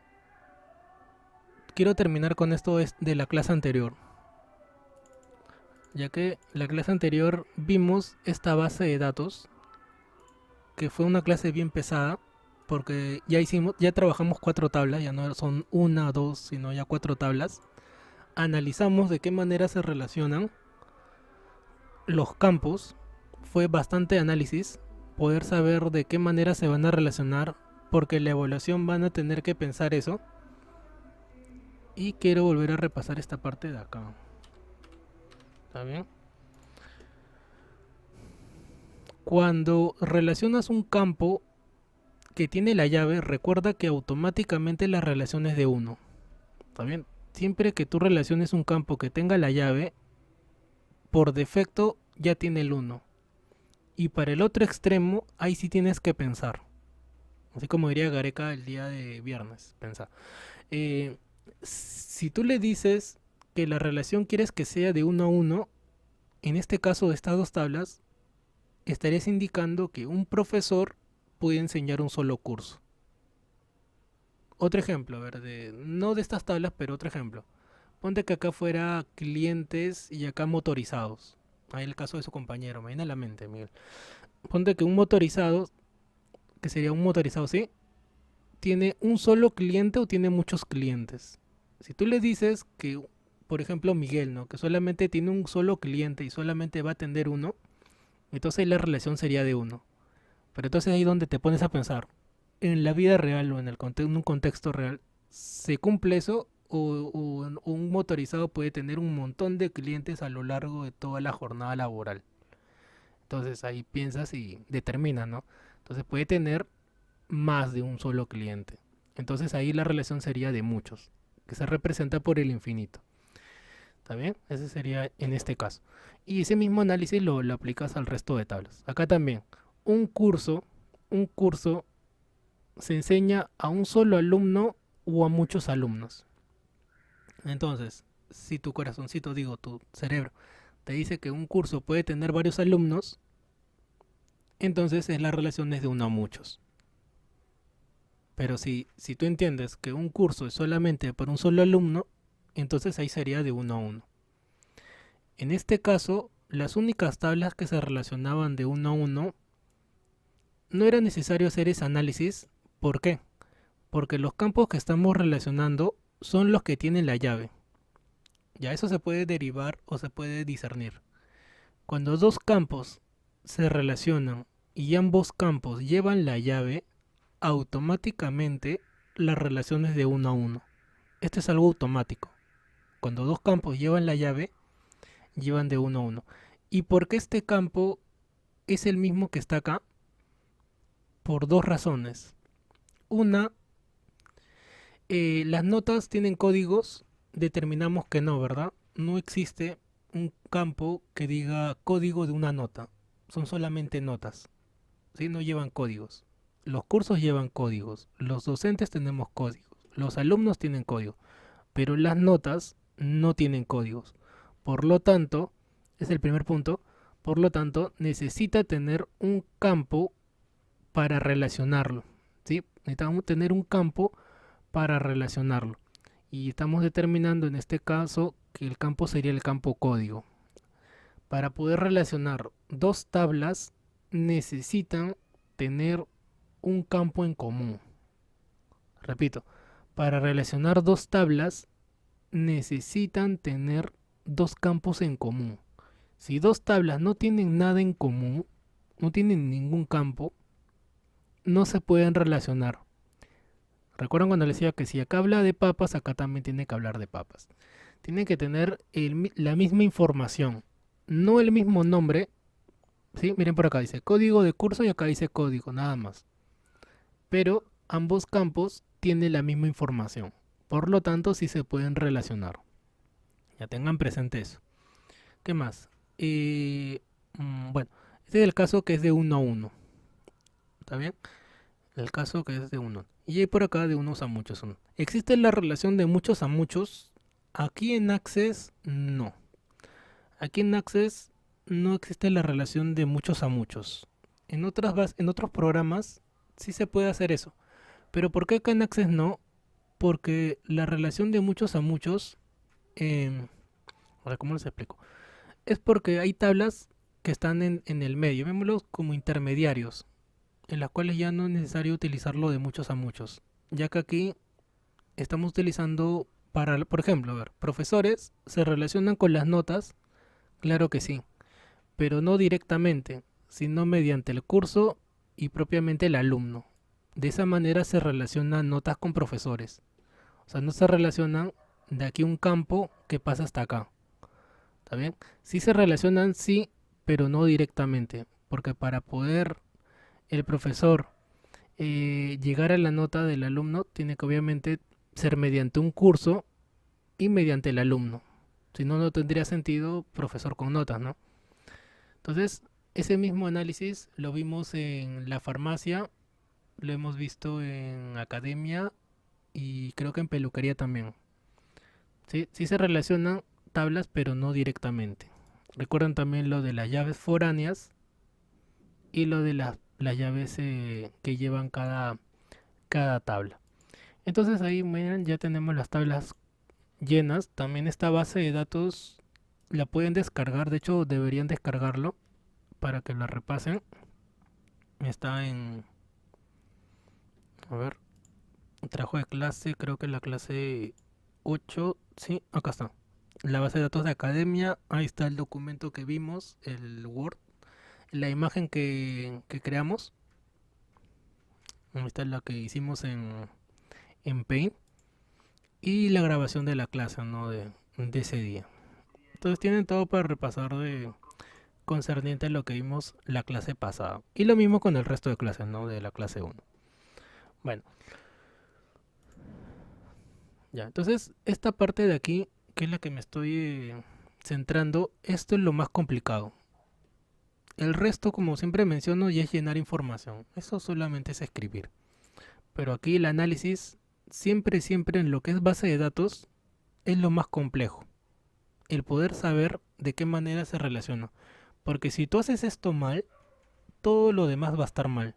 Speaker 1: quiero terminar con esto de la clase anterior. Ya que la clase anterior vimos esta base de datos, que fue una clase bien pesada, porque ya trabajamos 4 tablas, ya no son una o dos, sino ya 4 tablas. Analizamos de qué manera se relacionan los campos, fue bastante análisis, poder saber de qué manera se van a relacionar, porque la evaluación van a tener que pensar eso. Y quiero volver a repasar esta parte de acá. ¿Está bien? Cuando relacionas un campo que tiene la llave, recuerda que automáticamente la relación es de 1. ¿Está bien? Siempre que tú relaciones un campo que tenga la llave, por defecto ya tiene el 1. Y para el otro extremo, ahí sí tienes que pensar. Así como diría Gareca el día de viernes, pensar. Si tú le dices que la relación quieres que sea de 1 a 1, en este caso de estas 2 tablas, estarías indicando que un profesor puede enseñar un solo curso. Otro ejemplo, a ver, no de estas tablas, pero otro ejemplo. Ponte que acá fuera clientes y acá motorizados. Ahí el caso de su compañero, me viene a la mente, Miguel. Ponte que un motorizado, que sería un motorizado, ¿sí? ¿Tiene un solo cliente o tiene muchos clientes? Si tú le dices que, por ejemplo, Miguel, ¿no? Que solamente tiene un solo cliente y solamente va a atender uno, entonces ahí la relación sería de 1. Pero entonces ahí donde te pones a pensar, en la vida real o en un contexto real, ¿se cumple eso? O un motorizado puede tener un montón de clientes a lo largo de toda la jornada laboral. Entonces ahí piensas y determinas, ¿no? Entonces puede tener más de un solo cliente. Entonces ahí la relación sería de muchos, que se representa por el infinito. ¿Está bien? Ese sería en este caso. Y ese mismo análisis lo aplicas al resto de tablas. Acá también, un curso se enseña a un solo alumno o a muchos alumnos. Entonces, si tu corazoncito, digo, tu cerebro, te dice que un curso puede tener varios alumnos, entonces es la relación es de 1 a muchos. Pero si tú entiendes que un curso es solamente para un solo alumno, entonces ahí sería de 1 a 1. En este caso, las únicas tablas que se relacionaban de 1 a 1, no era necesario hacer ese análisis. ¿Por qué? Porque los campos que estamos relacionando son los que tienen la llave. Ya eso se puede derivar o se puede discernir. Cuando dos campos se relacionan y ambos campos llevan la llave, automáticamente la relación es de 1 a 1. Esto es algo automático. Cuando dos campos llevan la llave, llevan de 1 a 1. ¿Y por qué este campo es el mismo que está acá? Por 2 razones. Una, las notas tienen códigos, determinamos que no, ¿verdad? No existe un campo que diga código de una nota. Son solamente notas, ¿sí? No llevan códigos. Los cursos llevan códigos, los docentes tenemos códigos, los alumnos tienen códigos, pero las notas no tienen códigos. Por lo tanto, es el primer punto, por lo tanto, necesita tener un campo para relacionarlo, ¿sí? Necesitamos tener un campo para relacionarlo. Y estamos determinando en este caso que el campo sería el campo código. Para poder relacionar 2 tablas necesitan tener un campo en común. Repito, para relacionar 2 tablas necesitan tener 2 campos en común. Si 2 tablas no tienen nada en común, no tienen ningún campo, no se pueden relacionar. ¿Recuerdan cuando les decía que si acá habla de papas, acá también tiene que hablar de papas? Tienen que tener la misma información, no el mismo nombre. ¿Sí? Miren por acá dice código de curso y acá dice código, nada más. Pero ambos campos tiene la misma información. Por lo tanto, sí se pueden relacionar. Ya tengan presente eso. ¿Qué más? Bueno, este es el caso que es de 1 a 1. ¿Está bien? El caso que es de 1. Y hay por acá de unos a muchos. ¿Existe la relación de muchos a muchos? Aquí en Access no. Aquí en Access no existe la relación de muchos a muchos. En otros programas sí se puede hacer eso. Pero ¿por qué acá en Access no? Porque la relación de muchos a muchos, a ver, ¿cómo les explico? Es porque hay tablas que están en el medio, vémoslos como intermediarios, en las cuales ya no es necesario utilizarlo de muchos a muchos, ya que aquí estamos utilizando para, por ejemplo, a ver, profesores se relacionan con las notas, claro que sí, pero no directamente, sino mediante el curso y propiamente el alumno. De esa manera se relacionan notas con profesores. O sea, no se relacionan de aquí a un campo que pasa hasta acá. ¿Está bien? Sí se relacionan, sí, pero no directamente. Porque para poder el profesor llegar a la nota del alumno, tiene que obviamente ser mediante un curso y mediante el alumno. Si no, no tendría sentido profesor con notas, ¿no? Entonces, ese mismo análisis lo vimos en la farmacia, lo hemos visto en academia y creo que en peluquería también. Sí, sí se relacionan tablas, pero no directamente. Recuerdan también lo de las llaves foráneas y lo de las llaves que llevan cada tabla. Entonces ahí, miren, ya tenemos las tablas llenas. También esta base de datos la pueden descargar, de hecho deberían descargarlo para que la repasen. Está en, a ver, trabajo de clase, creo que la clase 8, sí, acá está. La base de datos de academia, ahí está el documento que vimos, el Word, la imagen que creamos, ahí está la que hicimos en Paint y la grabación de la clase, ¿no? De ese día. Entonces tienen todo para repasar de concerniente a lo que vimos la clase pasada. Y lo mismo con el resto de clases, ¿no? De la clase 1. Bueno, ya, entonces esta parte de aquí, que es la que me estoy centrando, esto es lo más complicado. El resto, como siempre menciono, ya es llenar información. Eso solamente es escribir. Pero aquí el análisis, siempre en lo que es base de datos, es lo más complejo. El poder saber de qué manera se relaciona. Porque si tú haces esto mal, todo lo demás va a estar mal.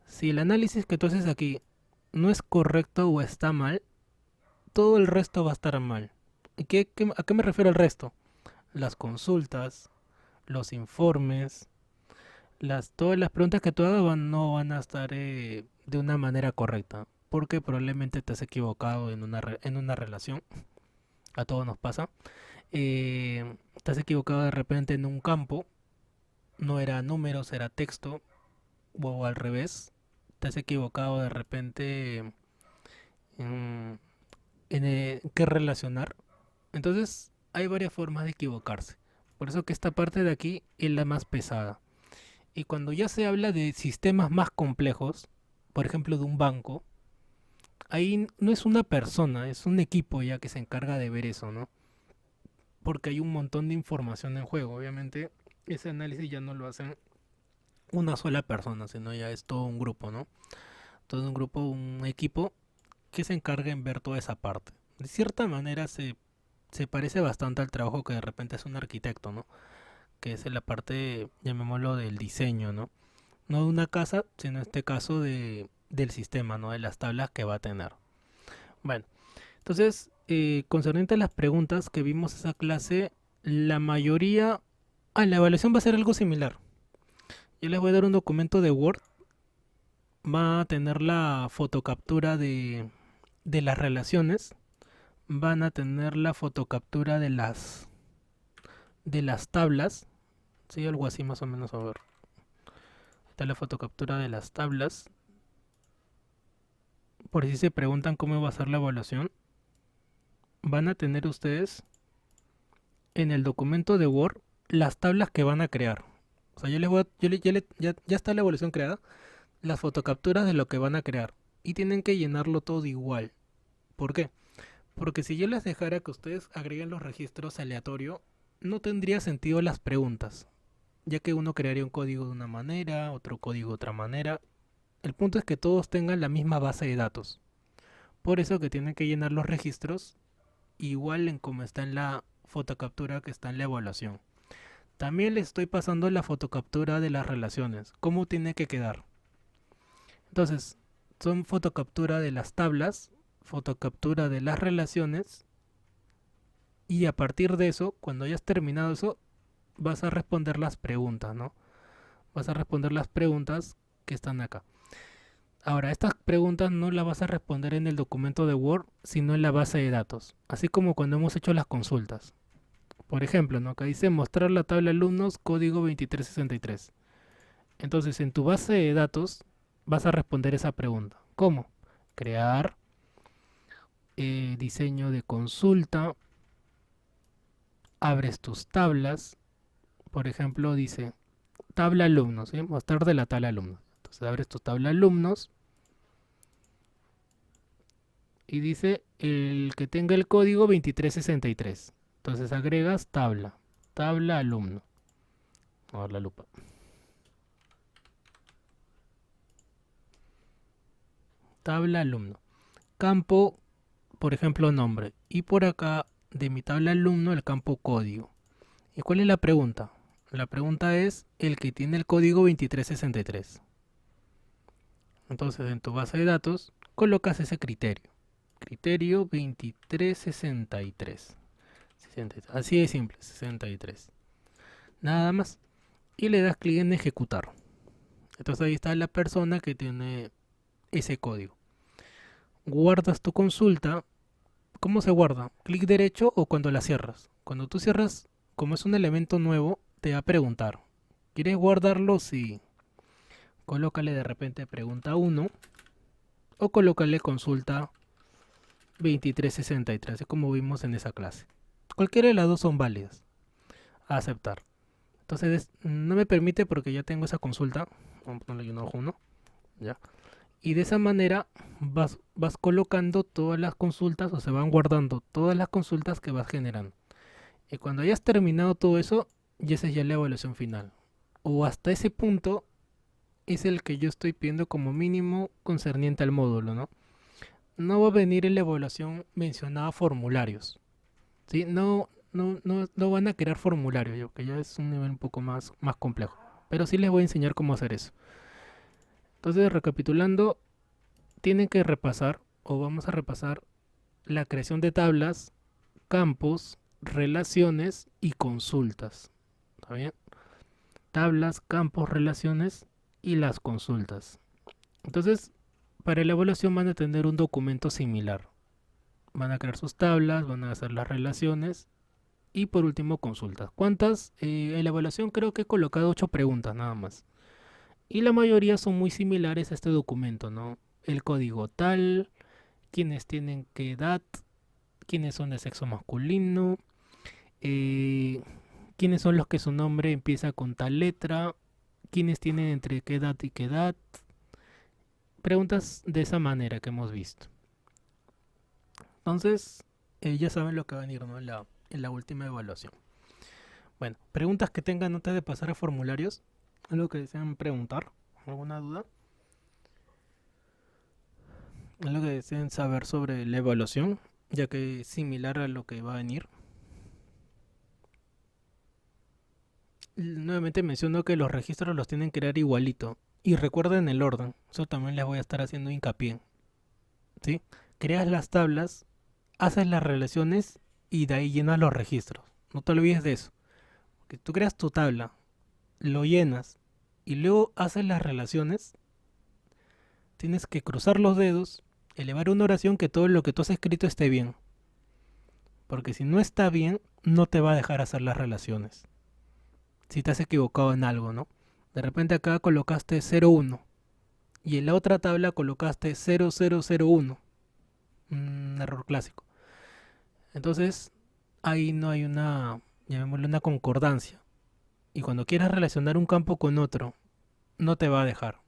Speaker 1: Si el análisis que tú haces aquí no es correcto o está mal, todo el resto va a estar mal. ¿A qué me refiero al resto? Las consultas, los informes, todas las preguntas que tú hagas no van a estar de una manera correcta. Porque probablemente te has equivocado en una relación. A todos nos pasa. Te has equivocado de repente en un campo. No era números, era texto. O al revés. Te has equivocado de repente en, qué relacionar. Entonces hay varias formas de equivocarse. Por eso que esta parte de aquí es la más pesada. Y cuando ya se habla de sistemas más complejos, por ejemplo de un banco, ahí no es una persona, es un equipo ya que se encarga de ver eso, ¿no? Porque hay un montón de información en juego. Obviamente ese análisis ya no lo hacen una sola persona, sino ya es todo un grupo, ¿no? Todo un grupo, un equipo que se encarga en ver toda esa parte. De cierta manera se parece bastante al trabajo que de repente es un arquitecto, ¿no? Que es en la parte, llamémoslo, del diseño, ¿no? No de una casa, sino en este caso del sistema, ¿no? De las tablas que va a tener. Bueno, entonces, concerniente a las preguntas que vimos esa clase, la mayoría... la evaluación va a ser algo similar. Yo les voy a dar un documento de Word. Va a tener la fotocaptura de las relaciones. Van a tener la fotocaptura de las tablas. Sí, algo así más o menos, a ver. Está la fotocaptura de las tablas. Por si se preguntan cómo va a ser la evaluación, van a tener ustedes en el documento de Word las tablas que van a crear. O sea, ya está la evaluación creada, las fotocapturas de lo que van a crear. y tienen que llenarlo todo igual. ¿Por qué? Porque si yo les dejara que ustedes agreguen los registros aleatorio, no tendría sentido las preguntas, ya que uno crearía un código de una manera, otro código de otra manera. El punto es que todos tengan la misma base de datos. Por eso que tienen que llenar los registros igual en como está en la fotocaptura que está en la evaluación. También les estoy pasando la fotocaptura de las relaciones, cómo tiene que quedar. Entonces, son fotocaptura de las tablas, fotocaptura de las relaciones, y a partir de eso, cuando hayas terminado eso, vas a responder las preguntas, ¿no? Vas a responder las preguntas que están acá. Ahora, estas preguntas no las vas a responder en el documento de Word, sino en la base de datos, así como cuando hemos hecho las consultas. Por ejemplo, ¿no? Acá dice mostrar la tabla alumnos código 2363. Entonces, en tu base de datos vas a responder esa pregunta. ¿Cómo? Crear diseño de consulta, abres tus tablas, por ejemplo, dice tabla alumnos, ¿sí? Mostrar de la tabla alumnos. Entonces abres tu tabla alumnos y dice el que tenga el código 2363. Entonces agregas tabla alumno. Vamos a ver la lupa. Tabla alumno. Campo, por ejemplo, nombre. Y por acá de mi tabla alumno el campo código. ¿Y cuál es la pregunta? La pregunta es el que tiene el código 2363. Entonces en tu base de datos colocas ese criterio. Criterio 2363. Así de simple, 63. Nada más. Y le das clic en ejecutar. Entonces ahí está la persona que tiene ese código. Guardas tu consulta. ¿Cómo se guarda? Clic derecho o cuando la cierras. Cuando tú cierras, como es un elemento nuevo, te va a preguntar. ¿Quieres guardarlo? Sí. Colócale de repente pregunta 1 o colócale consulta 2363, como vimos en esa clase. Cualquiera de las dos son válidas. A aceptar. Entonces no me permite porque ya tengo esa consulta. Vamos a ponerle un ojo 1. ¿Ya? Y de esa manera vas colocando todas las consultas o se van guardando todas las consultas que vas generando. Y cuando hayas terminado todo eso, ya esa es ya la evaluación final. O hasta ese punto es el que yo estoy pidiendo como mínimo concerniente al módulo, ¿no? No va a venir en la evaluación mencionada formularios, ¿sí? No van a crear formularios, que ya es un nivel un poco más complejo. Pero sí les voy a enseñar cómo hacer eso. Entonces, recapitulando, tienen que repasar, o vamos a repasar, la creación de tablas, campos, relaciones y consultas. ¿Está bien? Tablas, campos, relaciones y las consultas. Entonces, para la evaluación van a tener un documento similar. Van a crear sus tablas, van a hacer las relaciones y por último consultas. ¿Cuántas? En la evaluación creo que he colocado 8 preguntas nada más. Y la mayoría son muy similares a este documento, ¿no? El código tal, quiénes tienen qué edad, quiénes son de sexo masculino, quiénes son los que su nombre empieza con tal letra, quiénes tienen entre qué edad y qué edad. Preguntas de esa manera que hemos visto. Entonces, ya saben lo que va a venir, ¿no? En la última evaluación. Bueno, preguntas que tengan antes de pasar a formularios. ¿Algo que desean preguntar? ¿Alguna duda? ¿Algo que deseen saber sobre la evaluación? Ya que es similar a lo que va a venir. Nuevamente menciono que los registros los tienen que crear igualito. Y recuerden el orden. Eso también les voy a estar haciendo hincapié. ¿Sí? Creas las tablas, haces las relaciones y de ahí llenas los registros. No te olvides de eso. Porque tú creas tu tabla, lo llenas y luego haces las relaciones. Tienes que cruzar los dedos, elevar una oración que todo lo que tú has escrito esté bien. Porque si no está bien, no te va a dejar hacer las relaciones. Si te has equivocado en algo, ¿no? De repente acá colocaste 01 y en la otra tabla colocaste 0001. Un error clásico. Entonces, ahí no hay una, llamémosle una concordancia. Y cuando quieras relacionar un campo con otro, no te va a dejar.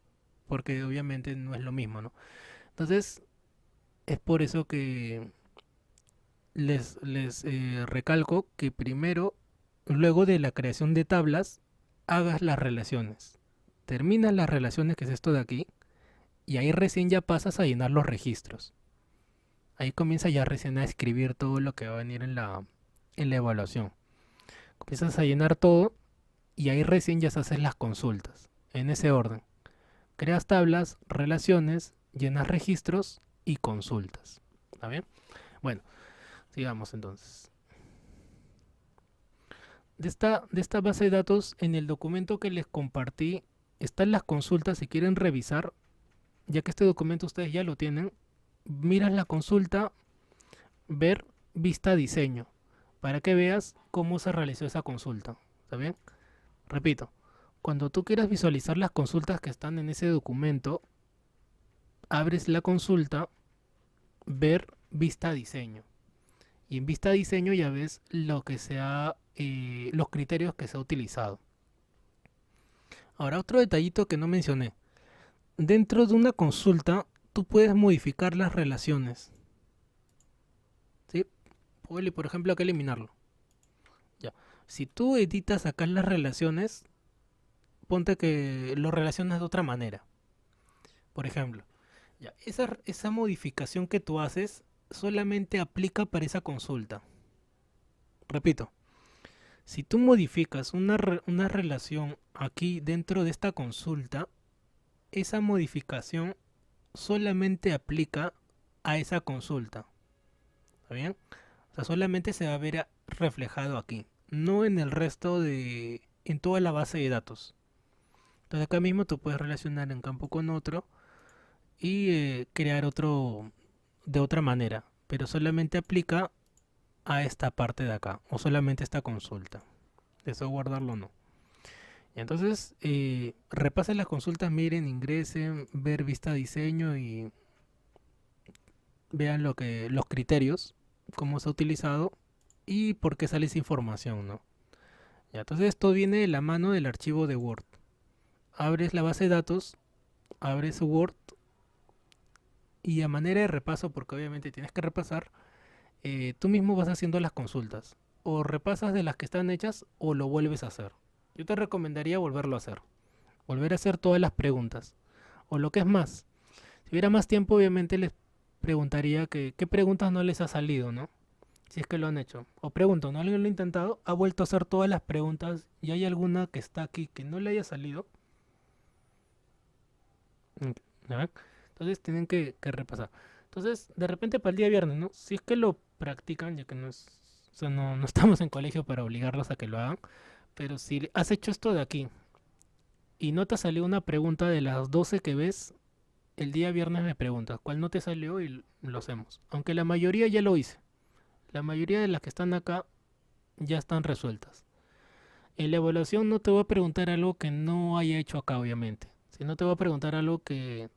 Speaker 1: Porque obviamente no es lo mismo, ¿no? Entonces, es por eso que les recalco que primero, luego de la creación de tablas, hagas las relaciones. Terminas las relaciones, que es esto de aquí, y ahí recién ya pasas a llenar los registros. Ahí comienza ya recién a escribir todo lo que va a venir en la evaluación. Comienzas a llenar todo y ahí recién ya se hacen las consultas. En ese orden. Creas tablas, relaciones, llenas registros y consultas. ¿Está bien? Bueno, sigamos entonces. De esta base de datos, en el documento que les compartí, están las consultas si quieren revisar, ya que este documento ustedes ya lo tienen. Miras la consulta, ver vista diseño, para que veas cómo se realizó esa consulta. ¿Está bien? Repito, cuando tú quieras visualizar las consultas que están en ese documento, abres la consulta, ver vista diseño. Y en vista diseño ya ves lo que los criterios que se ha utilizado. Ahora, otro detallito que no mencioné. Dentro de una consulta, tú puedes modificar las relaciones. ¿Sí? Puedes, por ejemplo, acá eliminarlo. Ya. Si tú editas acá las relaciones, ponte que lo relacionas de otra manera. Por ejemplo, ya, esa modificación que tú haces solamente aplica para esa consulta. Repito, si tú modificas una relación aquí dentro de esta consulta, esa modificación solamente aplica a esa consulta. ¿Está bien? O sea, solamente se va a ver reflejado aquí, no en el resto en toda la base de datos. Entonces acá mismo tú puedes relacionar un campo con otro y crear otro de otra manera, pero solamente aplica a esta parte de acá o solamente esta consulta. Eso guardarlo o no. Y entonces repasen las consultas, miren, ingresen, ver vista diseño y vean los criterios, cómo se ha utilizado y por qué sale esa información, ¿no? Ya, entonces esto viene de la mano del archivo de Word. Abres la base de datos, abres Word y a manera de repaso, porque obviamente tienes que repasar, tú mismo vas haciendo las consultas. O repasas de las que están hechas o lo vuelves a hacer. Yo te recomendaría volverlo a hacer. Volver a hacer todas las preguntas. O lo que es más, si hubiera más tiempo, obviamente les preguntaría qué preguntas no les ha salido, ¿no? Si es que lo han hecho. O pregunto, ¿no? ¿Alguien lo ha intentado? ¿Ha vuelto a hacer todas las preguntas y hay alguna que está aquí que no le haya salido? ¿Ya? Entonces tienen que repasar. Entonces, de repente para el día viernes, ¿no? Si es que lo practican, ya que no es, o sea, no estamos en colegio para obligarlos a que lo hagan, pero si has hecho esto de aquí y no te salió una pregunta de las 12 que ves, el día viernes me preguntas cuál no te salió y lo hacemos. Aunque la mayoría ya lo hice. La mayoría de las que están acá ya están resueltas. En la evaluación no te voy a preguntar algo que no haya hecho acá, obviamente. Si no te voy a preguntar algo que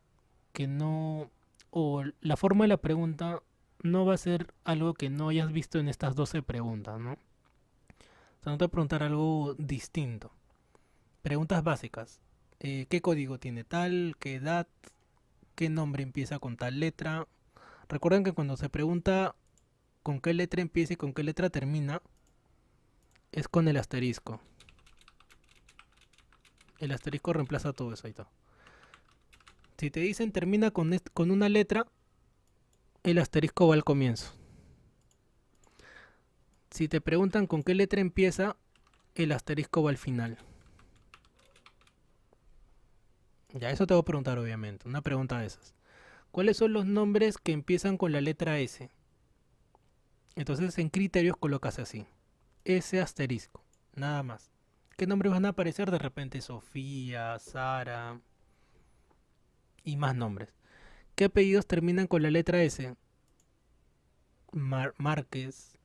Speaker 1: no... O la forma de la pregunta no va a ser algo que no hayas visto en estas 12 preguntas, ¿no? O sea, no te voy a preguntar algo distinto. Preguntas básicas. ¿Qué código tiene tal? ¿Qué edad? ¿Qué nombre empieza con tal letra? Recuerden que cuando se pregunta con qué letra empieza y con qué letra termina, es con el asterisco. El asterisco reemplaza todo eso, ahí está. Si te dicen termina con una letra, el asterisco va al comienzo. Si te preguntan con qué letra empieza, el asterisco va al final. Ya, eso te voy a preguntar obviamente, una pregunta de esas. ¿Cuáles son los nombres que empiezan con la letra S? Entonces en criterios colocas así. S asterisco, nada más. ¿Qué nombres van a aparecer? De repente Sofía, Sara y más nombres. ¿Qué apellidos terminan con la letra S? Márquez,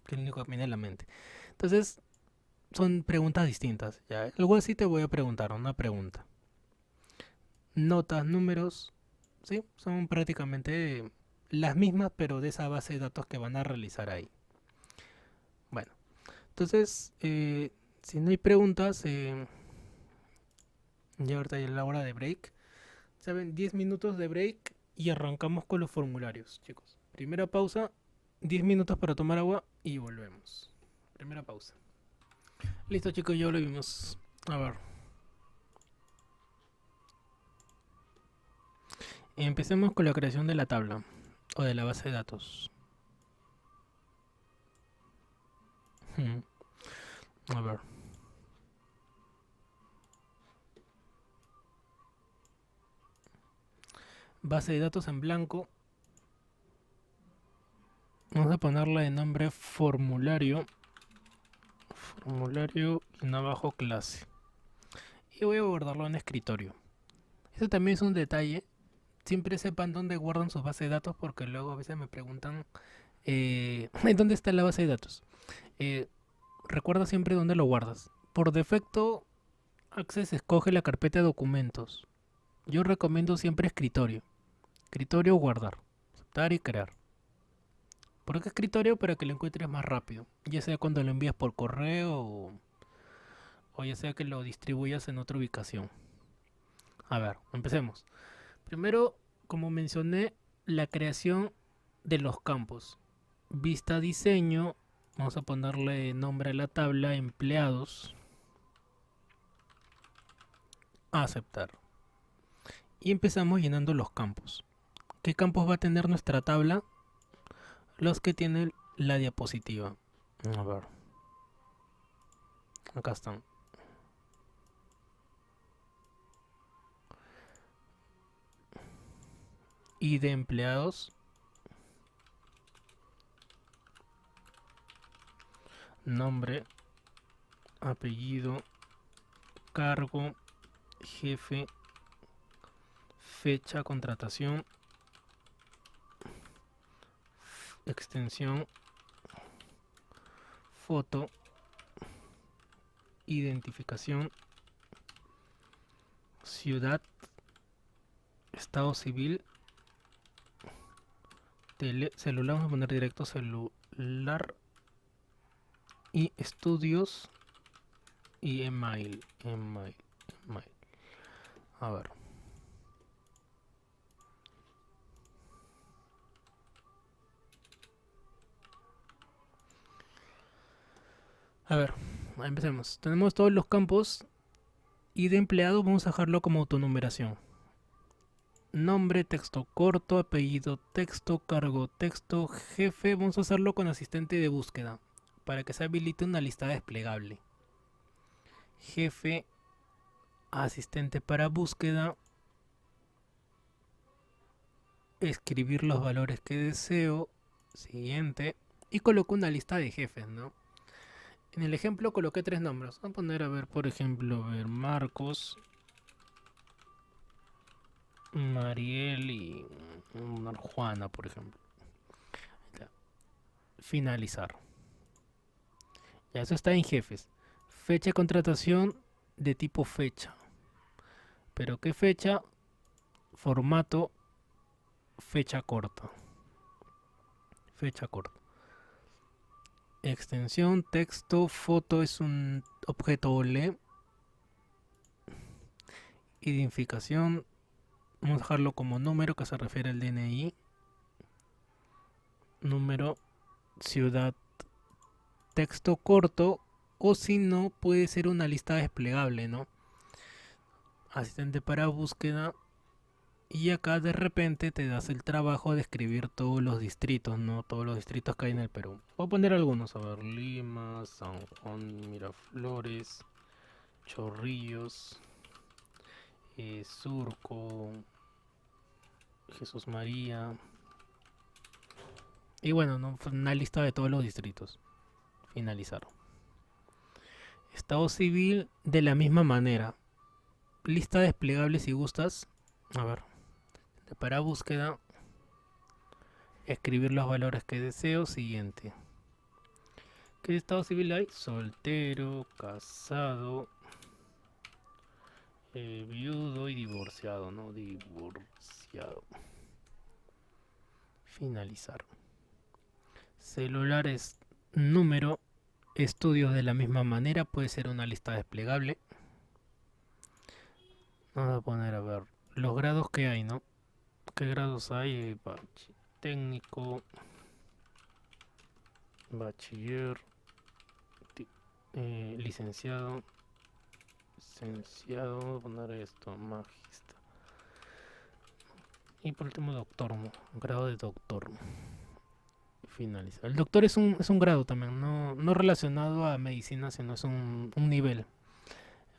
Speaker 1: que es lo único que me viene a la mente. Entonces, son preguntas distintas. ¿Ya? Algo así te voy a preguntar, una pregunta. Notas, números, ¿sí? Son prácticamente las mismas, pero de esa base de datos que van a realizar ahí. Bueno, entonces, si no hay preguntas, ya ahorita ya es la hora de break. ¿Saben? 10 minutos de break y arrancamos con los formularios, chicos. Primera pausa, 10 minutos para tomar agua y volvemos. Primera pausa. Listo, chicos, ya volvimos. A ver. Empecemos con la creación de la tabla o de la base de datos. A ver. Base de datos en blanco. Vamos a ponerle de nombre formulario. Formulario y en abajo clase. Y voy a guardarlo en escritorio. Eso también es un detalle. Siempre sepan dónde guardan sus bases de datos porque luego a veces me preguntan ¿dónde está la base de datos? Recuerda siempre dónde lo guardas. Por defecto, Access escoge la carpeta de documentos. Yo recomiendo siempre escritorio. Escritorio, guardar. Aceptar y crear. ¿Por qué escritorio? Para que lo encuentres más rápido. Ya sea cuando lo envías por correo o ya sea que lo distribuyas en otra ubicación. A ver, empecemos. Primero, como mencioné, la creación de los campos. Vista diseño. Vamos a ponerle nombre a la tabla, empleados. Aceptar. Y empezamos llenando los campos. ¿Qué campos va a tener nuestra tabla? Los que tienen la diapositiva. A ver. Acá están. Y de empleados. Nombre. Apellido. Cargo. Jefe. Fecha, contratación. Extensión. Foto. Identificación. Ciudad. Estado civil. Celular, vamos a poner directo celular. Y estudios. Y email. A ver. A ver, empecemos. Tenemos todos los campos y de empleado vamos a dejarlo como autonumeración. Nombre, texto corto, apellido, texto, cargo, texto, jefe. Vamos a hacerlo con asistente de búsqueda para que se habilite una lista desplegable. Jefe, asistente para búsqueda. Escribir los valores que deseo. Siguiente. Y coloco una lista de jefes, ¿no? En el ejemplo coloqué 3 nombres. Vamos a poner, a ver, por ejemplo, Marcos, Mariel y Juana, por ejemplo. Finalizar. Ya eso está en jefes. Fecha de contratación de tipo fecha. ¿Pero qué fecha? Formato fecha corta. Fecha corta. Extensión, texto, foto es un objeto OLE. Identificación, vamos a dejarlo como número que se refiere al DNI. Número, ciudad, texto corto o si no puede ser una lista desplegable, ¿no? Asistente para búsqueda. Y acá de repente te das el trabajo de escribir todos los distritos, ¿no? Todos los distritos que hay en el Perú. Voy a poner algunos, a ver, Lima, San Juan, Miraflores, Chorrillos, Surco, Jesús María. Y bueno, ¿no? Una lista de todos los distritos. Finalizar. Estado civil de la misma manera. Lista desplegable si gustas. A ver. Para búsqueda, escribir los valores que deseo. Siguiente. ¿Qué estado civil hay? Soltero, casado, viudo y divorciado, ¿no? Divorciado. Finalizar. Celulares, número, estudios de la misma manera. Puede ser una lista desplegable. Vamos a poner, a ver, los grados que hay, ¿no? ¿Qué grados hay? Técnico, bachiller, licenciado, voy a poner esto, magista. Y por último, doctor, ¿no? Grado de doctor. Finaliza. El doctor es un grado también, no relacionado a medicina, sino es un nivel.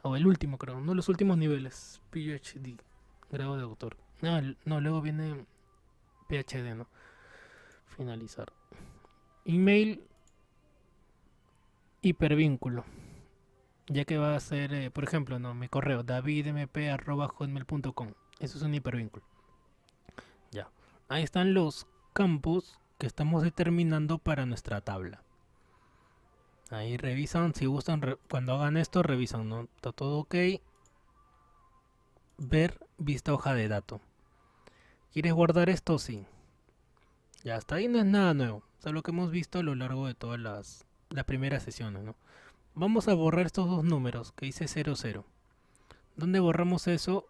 Speaker 1: O el último, creo, uno de los últimos niveles. PhD, grado de doctor. No, luego viene PhD, ¿no? Finalizar. Email, hipervínculo. Ya que va a ser, por ejemplo, no, mi correo, davidmp@hotmail.com. Eso es un hipervínculo. Ya. Ahí están los campos que estamos determinando para nuestra tabla. Ahí revisan, si gustan, cuando hagan esto, revisan, ¿no? Está todo ok. Ver, vista hoja de datos. ¿Quieres guardar esto? Sí. Ya, hasta ahí no es nada nuevo. Es lo que hemos visto a lo largo de todas las primeras sesiones, ¿no? Vamos a borrar estos dos números que dice 00. ¿Dónde borramos eso?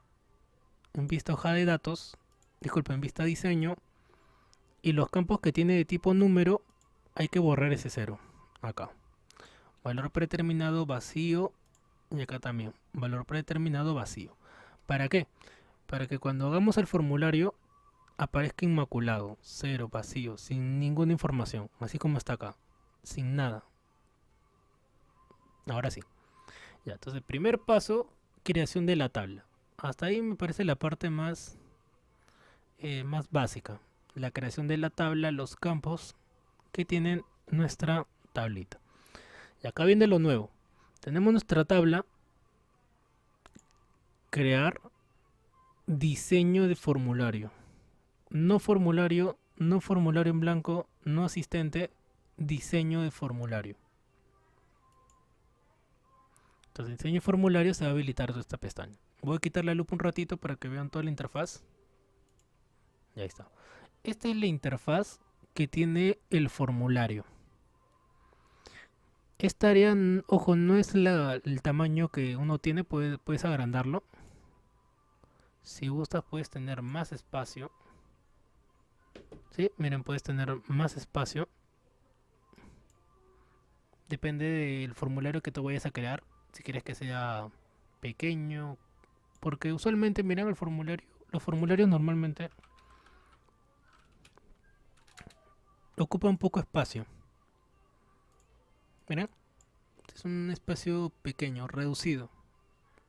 Speaker 1: En vista hoja de datos. Disculpa, en vista diseño. Y los campos que tiene de tipo número, hay que borrar ese 0. Acá. Valor predeterminado vacío. Y acá también. Valor predeterminado vacío. ¿Para qué? Para que cuando hagamos el formulario aparezca inmaculado, 0, vacío, sin ninguna información. Así como está acá. Sin nada. Ahora sí. Ya, entonces, primer paso, creación de la tabla. Hasta ahí me parece la parte más básica. La creación de la tabla, los campos que tienen nuestra tablita. Y acá viene lo nuevo. Tenemos nuestra tabla. Crear diseño de formulario. No formulario en blanco, no asistente, diseño de formulario. Entonces, diseño de formulario se va a habilitar toda esta pestaña. Voy a quitar la lupa un ratito para que vean toda la interfaz. Ya está. Esta es la interfaz que tiene el formulario. Esta área, ojo, no es el tamaño que uno tiene, puedes agrandarlo. Si gustas puedes tener más espacio. Sí, miren, puedes tener más espacio. Depende del formulario que tú vayas a crear. Si quieres que sea pequeño. Porque usualmente, miren el formulario. Los formularios normalmente ocupan poco espacio. Miren. Es un espacio pequeño, reducido.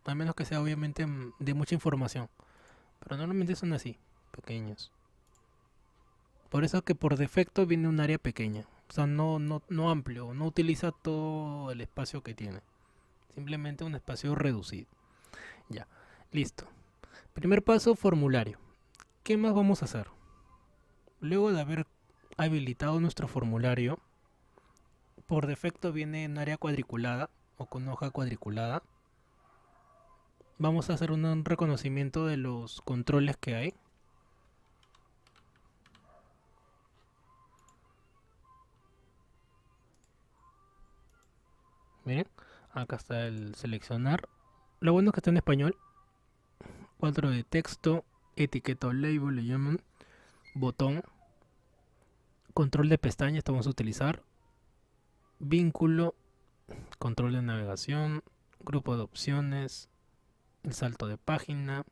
Speaker 1: A menos que sea obviamente de mucha información. Pero normalmente son así, pequeños. Por eso que por defecto viene un área pequeña. O sea, no amplio, no utiliza todo el espacio que tiene. Simplemente un espacio reducido. Ya, listo. Primer paso, formulario. ¿Qué más vamos a hacer? Luego de haber habilitado nuestro formulario, por defecto viene en área cuadriculada o con hoja cuadriculada. Vamos a hacer un reconocimiento de los controles que hay. Miren, acá está el seleccionar. Lo bueno es que está en español. Cuadro de texto, etiqueta o label le llaman. Botón. Control de pestaña, esto vamos a utilizar. Vínculo. Control de navegación. Grupo de opciones. El salto de página.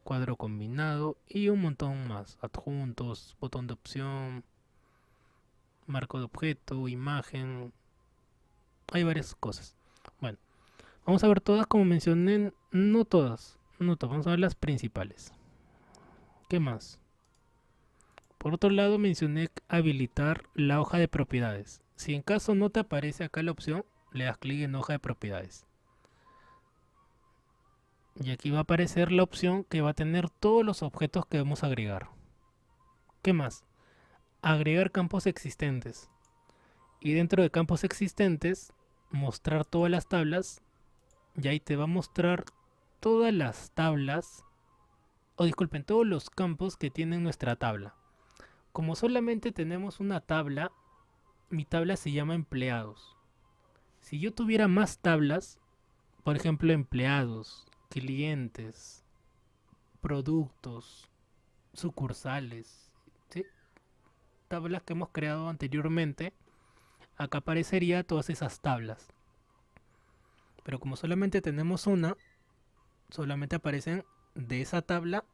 Speaker 1: Cuadro combinado. Y un montón más. Adjuntos. Botón de opción. Marco de objeto. Imagen. Hay varias cosas. Bueno, vamos a ver todas como mencioné. No todas. Vamos a ver las principales. ¿Qué más? Por otro lado mencioné habilitar la hoja de propiedades. Si en caso no te aparece acá la opción, le das clic en hoja de propiedades. Y aquí va a aparecer la opción que va a tener todos los objetos que vamos a agregar. ¿Qué más? Agregar campos existentes. Y dentro de campos existentes, mostrar todas las tablas. Y ahí te va a mostrar todas las tablas. O disculpen, todos los campos que tiene nuestra tabla. Como solamente tenemos una tabla, mi tabla se llama empleados. Si yo tuviera más tablas, por ejemplo, empleados, clientes, productos, sucursales, ¿sí? Tablas que hemos creado anteriormente. Acá aparecería todas esas tablas. Pero como solamente tenemos una, solamente aparecen de esa tabla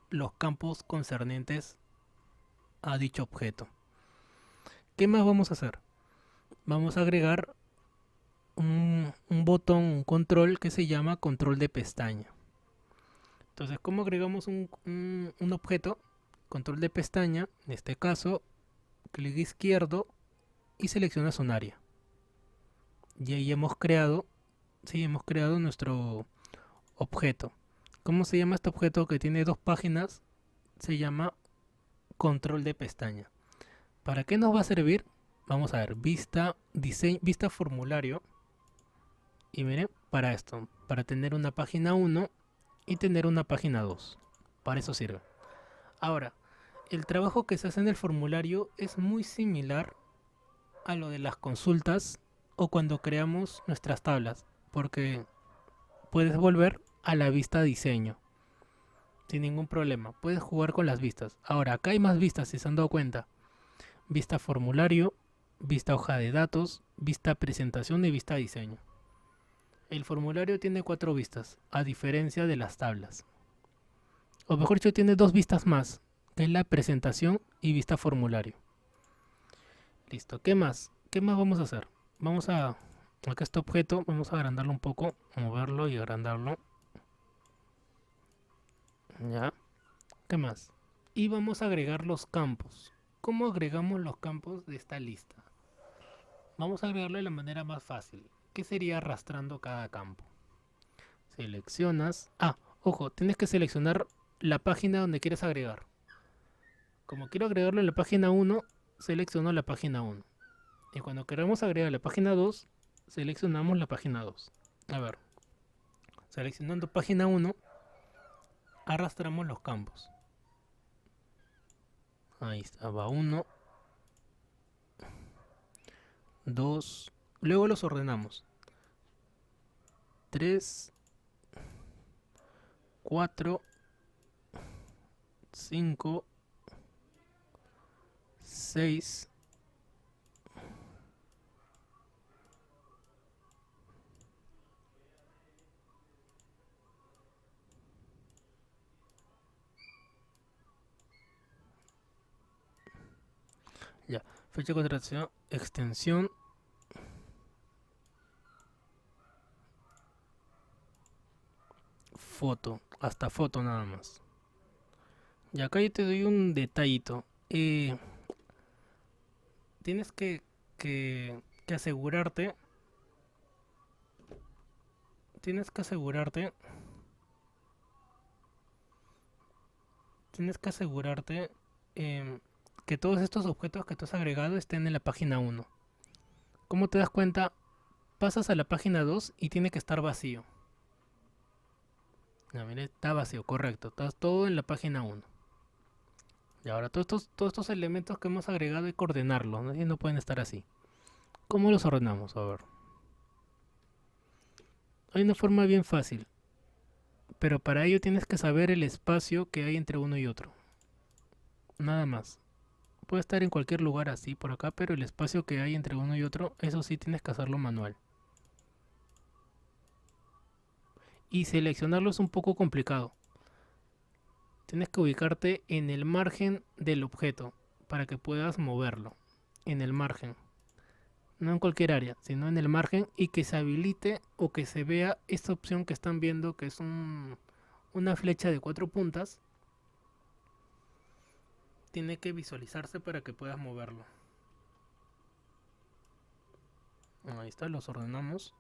Speaker 1: los campos concernientes a dicho objeto. ¿Qué más vamos a hacer? Vamos a agregar un botón, un control que se llama control de pestaña. Entonces, ¿cómo agregamos un objeto? Control de pestaña, en este caso, clic izquierdo y seleccionas un área. Y ahí hemos creado, sí, hemos creado nuestro objeto. ¿Cómo se llama este objeto que tiene dos páginas? Se llama control de pestaña. ¿Para qué nos va a servir? Vamos a ver, vista, diseño, vista formulario. Y miren, para esto, para tener una página 1 y tener una página 2. Para eso sirve. Ahora, el trabajo que se hace en el formulario es muy similar a lo de las consultas o cuando creamos nuestras tablas, porque puedes volver a la vista diseño sin ningún problema. Puedes jugar con las vistas. Ahora, acá hay más vistas si se han dado cuenta. Vista formulario, vista hoja de datos, vista presentación y vista diseño. El formulario tiene 4 vistas, a diferencia de las tablas. O mejor dicho, tiene 2 vistas más, que es la presentación y vista formulario. Listo, ¿qué más? ¿Qué más vamos a hacer? Vamos a, acá este objeto, vamos a agrandarlo un poco, moverlo y agrandarlo. Ya, ¿qué más? Y vamos a agregar los campos. ¿Cómo agregamos los campos de esta lista? Vamos a agregarlo de la manera más fácil, que sería arrastrando cada campo. Seleccionas. Ah, ojo, tienes que seleccionar la página donde quieres agregar. Como quiero agregarlo en la página 1, selecciono la página 1. Y cuando queremos agregar la página 2, seleccionamos la página 2. A ver, seleccionando página 1, arrastramos los campos. Ahí está, va 1, 2, luego los ordenamos. 3, 4, 5, 6, ya, fecha de contratación, extensión, foto, hasta foto nada más. Y acá yo te doy un detallito. Tienes que asegurarte. Tienes que asegurarte. Tienes que asegurarte que todos estos objetos que tú has agregado estén en la página 1. ¿Cómo te das cuenta? Pasas a la página 2 y tiene que estar vacío. Ya, mire, está vacío, correcto. Está todo en la página 1. Y ahora todos estos elementos que hemos agregado hay que ordenarlos, ¿no? Y no pueden estar así. ¿Cómo los ordenamos? A ver. Hay una forma bien fácil. Pero para ello tienes que saber el espacio que hay entre uno y otro. Nada más. Puede estar en cualquier lugar así por acá, pero el espacio que hay entre uno y otro, eso sí tienes que hacerlo manual. Y seleccionarlo es un poco complicado. Tienes que ubicarte en el margen del objeto para que puedas moverlo. En el margen. No en cualquier área, sino en el margen y que se habilite o que se vea esta opción que están viendo que es una flecha de 4 puntas. Tiene que visualizarse para que puedas moverlo. Ahí está, los ordenamos.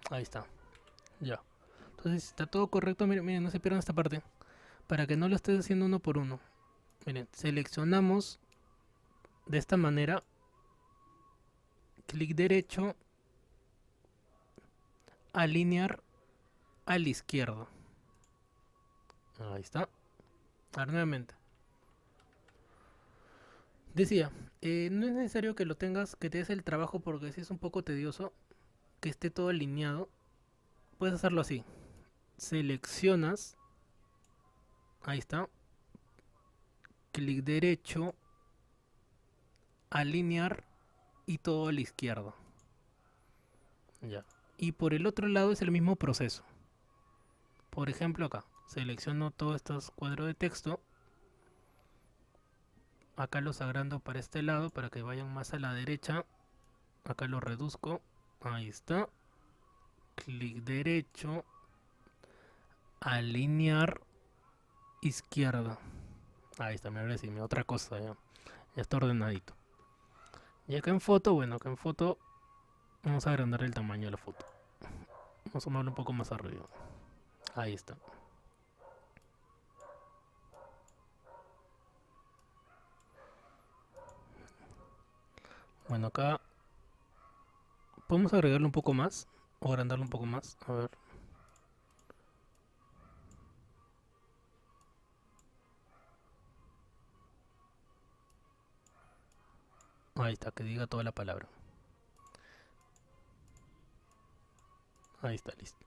Speaker 1: Ahí está. Ya. Entonces, si está todo correcto, miren, miren, no se pierdan esta parte. Para que no lo estés haciendo uno por uno. Miren, seleccionamos de esta manera. Clic derecho. Alinear al izquierdo. Ahí está. Ahora nuevamente. Decía, no es necesario que lo tengas, que te des el trabajo porque si es un poco tedioso, que esté todo alineado. Puedes hacerlo así. Seleccionas, ahí está, clic derecho, alinear y todo a la izquierda. Ya. Y por el otro lado es el mismo proceso. Por ejemplo acá, selecciono todos estos cuadros de texto. Acá los agrando para este lado para que vayan más a la derecha. Acá lo reduzco. Ahí está. Clic derecho. Alinear izquierda. Ahí está, me decime otra cosa ya. Ya está ordenadito. Y acá en foto, bueno, acá en foto vamos a agrandar el tamaño de la foto. Vamos a moverlo un poco más arriba. Ahí está. Bueno, acá podemos agregarle un poco más o agrandarlo un poco más. A ver. Ahí está, que diga toda la palabra. Ahí está, listo.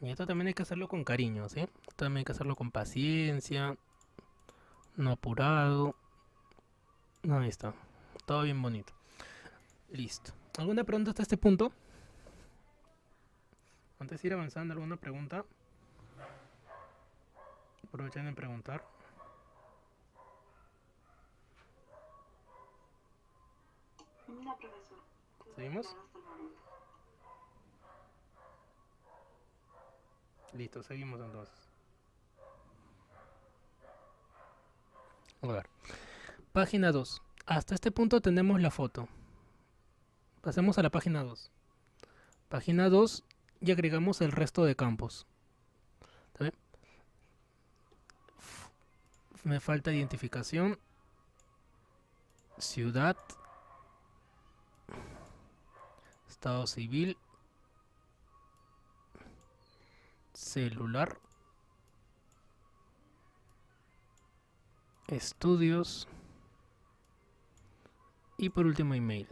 Speaker 1: Y esto también hay que hacerlo con cariño, ¿sí? También hay que hacerlo con paciencia, no apurado. Ahí está, todo bien bonito. Listo. ¿Alguna pregunta hasta este punto? Antes de ir avanzando, ¿alguna pregunta? Aprovechen en preguntar.
Speaker 2: No, profesor. Todo
Speaker 1: ¿Seguimos?
Speaker 2: claro hasta el momento.
Speaker 1: Listo, seguimos entonces. A ver. Página 2. Hasta este punto tenemos la foto. Pasemos a la página 2. Página 2 y agregamos el resto de campos. ¿Está bien? Me falta identificación, ciudad, estado civil, celular, estudios y por último email.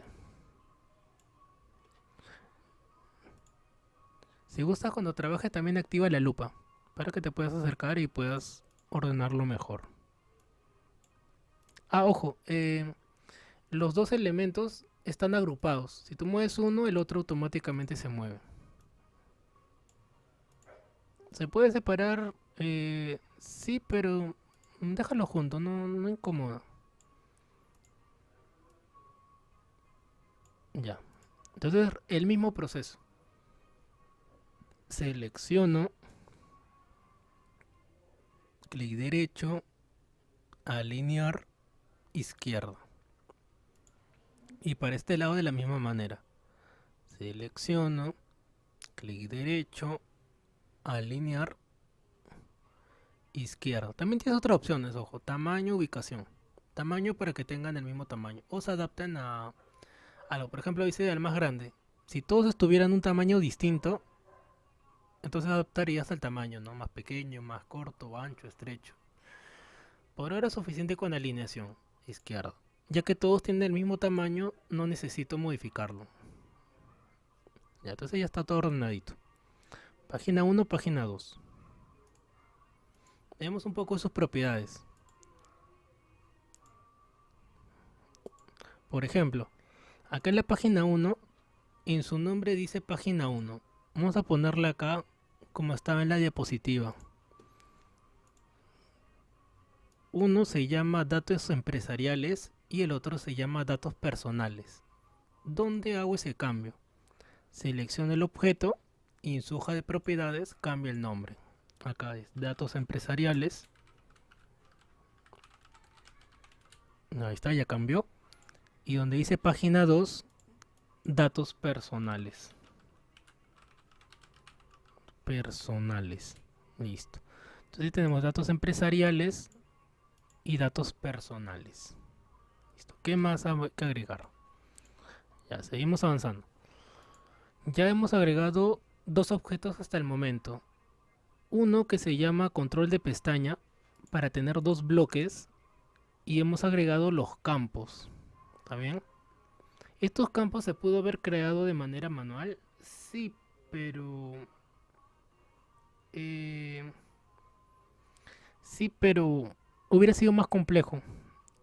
Speaker 1: Si gustas, cuando trabajes también activa la lupa para que te puedas acercar y puedas ordenarlo mejor. Ah, ojo, los dos elementos están agrupados. Si tú mueves uno, el otro automáticamente se mueve. Se puede separar, sí, pero déjalo junto, no incomoda. Ya. Entonces, el mismo proceso. Selecciono, clic derecho, alinear, izquierda. Y para este lado de la misma manera. Selecciono, clic derecho, alinear, izquierda. También tienes otras opciones, ojo, tamaño, ubicación. Tamaño para que tengan el mismo tamaño. O se adapten a algo. Por ejemplo, dice al más grande. Si todos estuvieran un tamaño distinto, entonces adaptarías al tamaño, ¿no? Más pequeño, más corto, ancho, estrecho. Por ahora es suficiente con alineación, izquierda. Ya que todos tienen el mismo tamaño, no necesito modificarlo. Ya, entonces ya está todo ordenadito. Página 1, página 2. Veamos un poco sus propiedades. Por ejemplo, acá en la página 1, en su nombre dice página 1. Vamos a ponerla acá como estaba en la diapositiva. Uno se llama datos empresariales y el otro se llama datos personales. ¿Dónde hago ese cambio? Selecciono el objeto y en su hoja de propiedades cambia el nombre. Acá es datos empresariales. Ahí está, ya cambió. Y donde dice página 2, datos personales. Personales. Listo. Entonces tenemos datos empresariales y datos personales. Listo. ¿Qué más hay que agregar? Ya, seguimos avanzando. Ya hemos agregado dos objetos hasta el momento. Uno que se llama control de pestaña para tener dos bloques y hemos agregado los campos. ¿Está bien? ¿Estos campos se pudo haber creado de manera manual? Sí, pero... eh, sí, pero hubiera sido más complejo.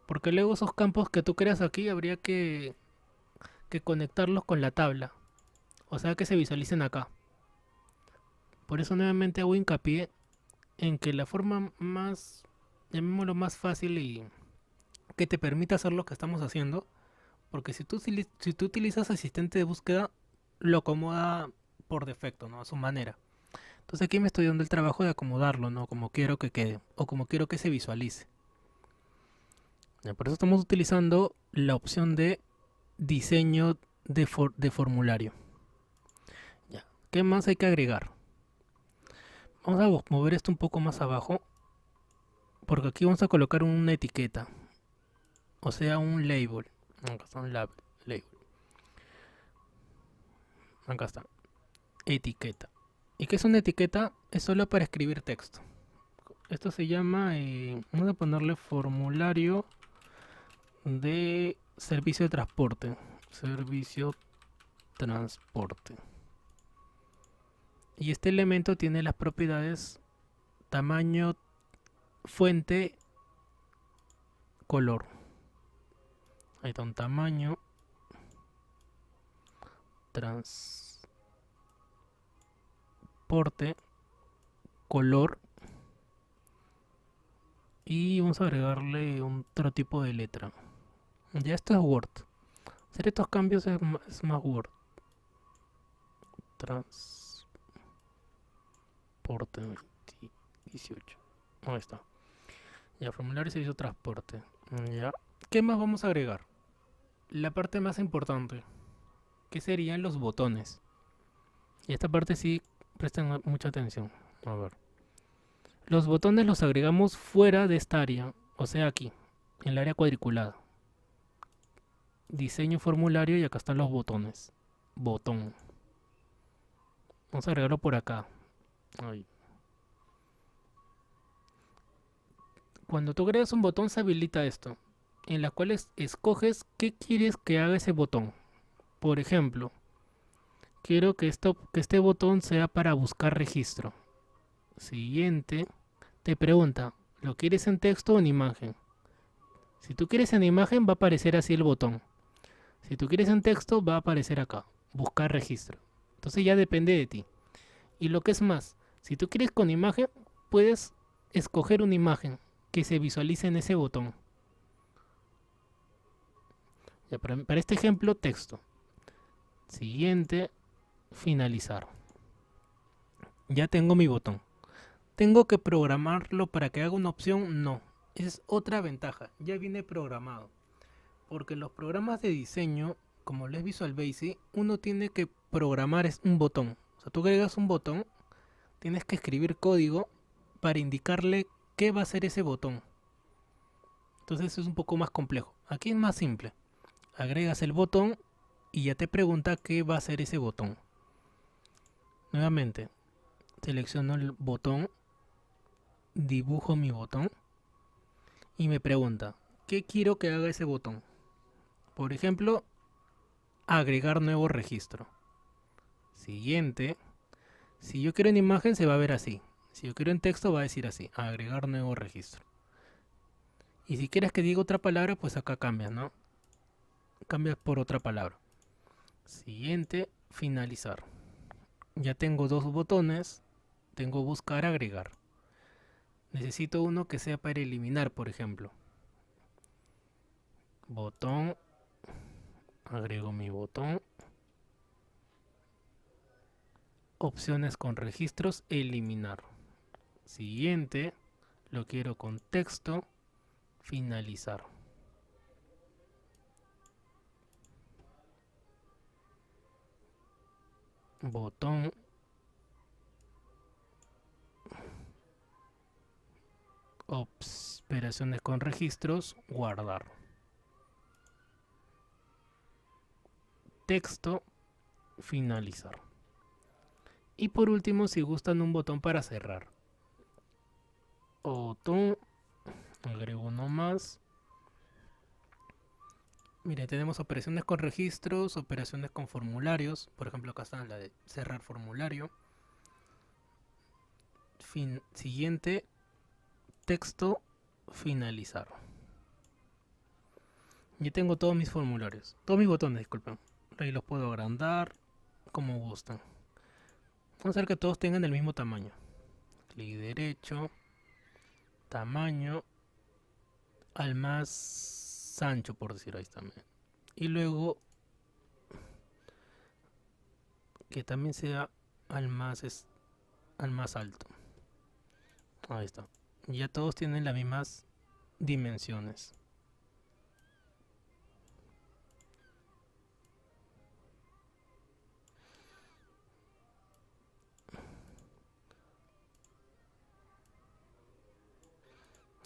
Speaker 1: Porque luego esos campos que tú creas aquí habría que conectarlos con la tabla. O sea que se visualicen acá. Por eso nuevamente hago hincapié en que la forma más, llamémoslo más fácil y que te permita hacer lo que estamos haciendo, porque si tú utilizas asistente de búsqueda, lo acomoda por defecto, ¿no? A su manera. Entonces aquí me estoy dando el trabajo de acomodarlo, ¿no? Como quiero que quede o como quiero que se visualice. Ya, por eso estamos utilizando la opción de diseño de formulario. Ya. ¿Qué más hay que agregar? Vamos a mover esto un poco más abajo, porque aquí vamos a colocar una etiqueta, o sea, un label. Acá está un label. Acá está, etiqueta. ¿Y qué es una etiqueta? Es solo para escribir texto. Esto se llama, vamos a ponerle formulario de servicio de transporte. Servicio transporte. Y este elemento tiene las propiedades tamaño, fuente, color. Ahí está un tamaño, transporte, color. Y vamos a agregarle otro tipo de letra. Ya esto es Word. Hacer estos cambios es más Word. Transporte 18. Ahí está. Ya, formulario y servicio de transporte. Ya. ¿Qué más vamos a agregar? La parte más importante, que serían los botones. Y esta parte sí presten mucha atención. A ver. Los botones los agregamos fuera de esta área, o sea aquí, en el área cuadriculada. Diseño formulario y acá están los botones. Botón. Vamos a agregarlo por acá. Ahí. Cuando tú agregas un botón se habilita esto, en la cual escoges qué quieres que haga ese botón. Por ejemplo, quiero que este botón sea para buscar registro. Siguiente, te pregunta, ¿lo quieres en texto o en imagen? Si tú quieres en imagen va a aparecer así el botón. Si tú quieres en texto va a aparecer acá, buscar registro. Entonces ya depende de ti. Y lo que es más, si tú quieres con imagen, puedes escoger una imagen que se visualice en ese botón. Ya, para este ejemplo, texto. Siguiente, finalizar. Ya tengo mi botón. ¿Tengo que programarlo para que haga una opción? No. Esa es otra ventaja. Ya viene programado. Porque en los programas de diseño, como lo es Visual Basic, uno tiene que programar un botón. O sea, tú agregas un botón, tienes que escribir código para indicarle qué va a hacer ese botón. Entonces eso es un poco más complejo. Aquí es más simple. Agregas el botón y ya te pregunta qué va a hacer ese botón. Nuevamente, selecciono el botón, dibujo mi botón y me pregunta, ¿qué quiero que haga ese botón? Por ejemplo, agregar nuevo registro. Siguiente, si yo quiero en imagen se va a ver así. Si yo quiero en texto va a decir así, agregar nuevo registro. Y si quieres que diga otra palabra, pues acá cambias, ¿no? Cambias por otra palabra. Siguiente, finalizar. Ya tengo dos botones. Tengo buscar, agregar. Necesito uno que sea para eliminar, por ejemplo. Botón. Agrego mi botón. Opciones con registros, eliminar. Siguiente, lo quiero con texto, finalizar. Botón, operaciones con registros, guardar. Texto, finalizar. Y por último, si gustan, un botón para cerrar. Botón, agrego uno más. Mire, tenemos operaciones con registros, operaciones con formularios. Por ejemplo, acá está la de cerrar formulario. Siguiente, texto, finalizar. Ya tengo todos mis formularios, todos mis botones, disculpen. Ahí los puedo agrandar como gustan. Vamos a hacer que todos tengan el mismo tamaño. Clic derecho, tamaño, al más ancho, por decir, ahí también. Y luego que también sea al más alto. Ahí está. Ya todos tienen las mismas dimensiones.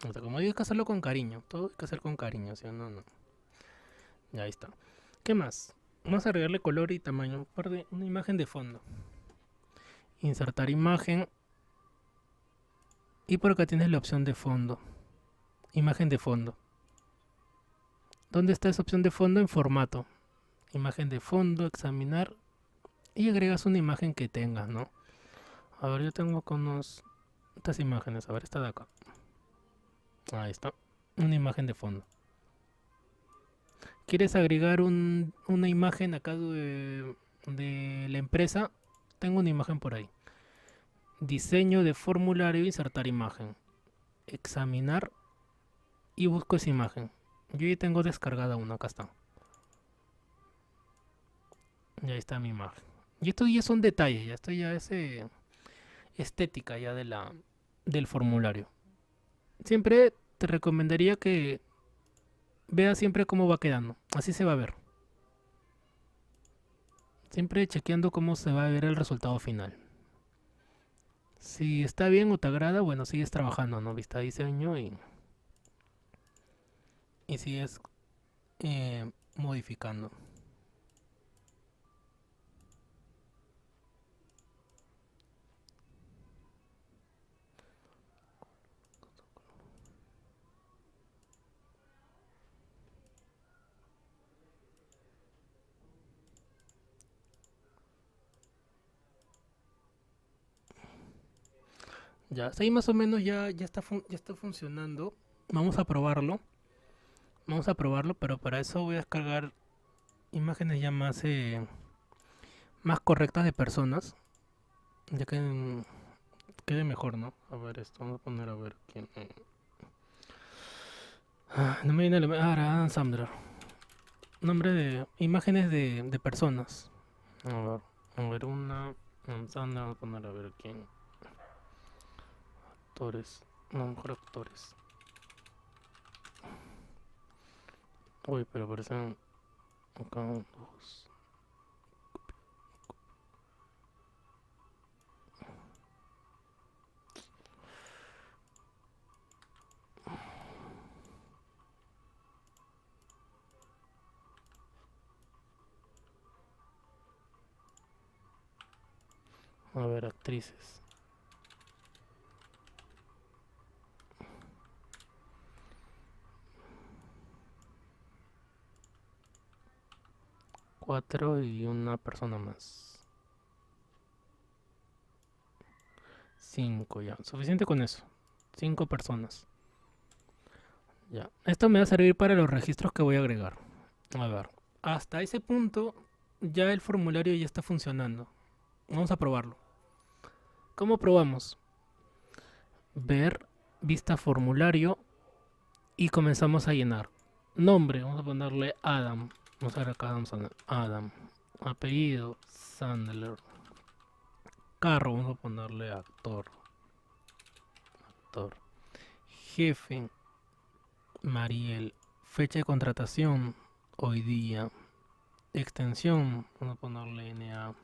Speaker 1: O sea, como digo, hay que hacerlo con cariño. Todo hay que hacer con cariño, ¿sí o no? No. Ya ahí está. ¿Qué más? Vamos a agregarle color y tamaño. Una imagen de fondo. Insertar imagen. Y por acá tienes la opción de fondo. Imagen de fondo. ¿Dónde está esa opción de fondo? En formato. Imagen de fondo, examinar. Y agregas una imagen que tengas, ¿no? A ver, yo tengo con estas imágenes. A ver, esta de acá. Ahí está. Una imagen de fondo. ¿Quieres agregar una imagen acá de la empresa? Tengo una imagen por ahí. Diseño de formulario, insertar imagen. Examinar y busco esa imagen. Yo ya tengo descargada una, acá está. Y ahí está mi imagen. Y esto ya son detalles, ya esto ya es estética ya del formulario. Siempre te recomendaría que veas siempre cómo va quedando. Así se va a ver. Siempre chequeando cómo se va a ver el resultado final. Si está bien o te agrada, bueno, sigues trabajando, ¿no? Vista diseño y sigues modificando. Ya, hasta ahí más o menos ya está funcionando. Vamos a probarlo. Vamos a probarlo, pero para eso voy a descargar imágenes ya más correctas de personas. Ya que quede mejor, ¿no? A ver esto, vamos a poner a ver quién. No me viene Adam Sandler. Nombre de imágenes de personas. A ver una. Adam Sandler, vamos a poner a ver quién. Actores. No, mejor actores. Uy, pero parecen acá dos. A ver, actrices. Cuatro y una persona más. Cinco ya. Suficiente con eso. Cinco personas. Ya. Esto me va a servir para los registros que voy a agregar. A ver. Hasta ese punto ya el formulario ya está funcionando. Vamos a probarlo. ¿Cómo probamos? Ver, vista formulario y comenzamos a llenar. Nombre, vamos a ponerle Adam. Vamos a ver acá Adam Sandler. Adam. Apellido, Sandler. Carro, vamos a ponerle actor. Actor. Jefe, Mariel. Fecha de contratación, hoy día. Extensión, vamos a ponerle NA.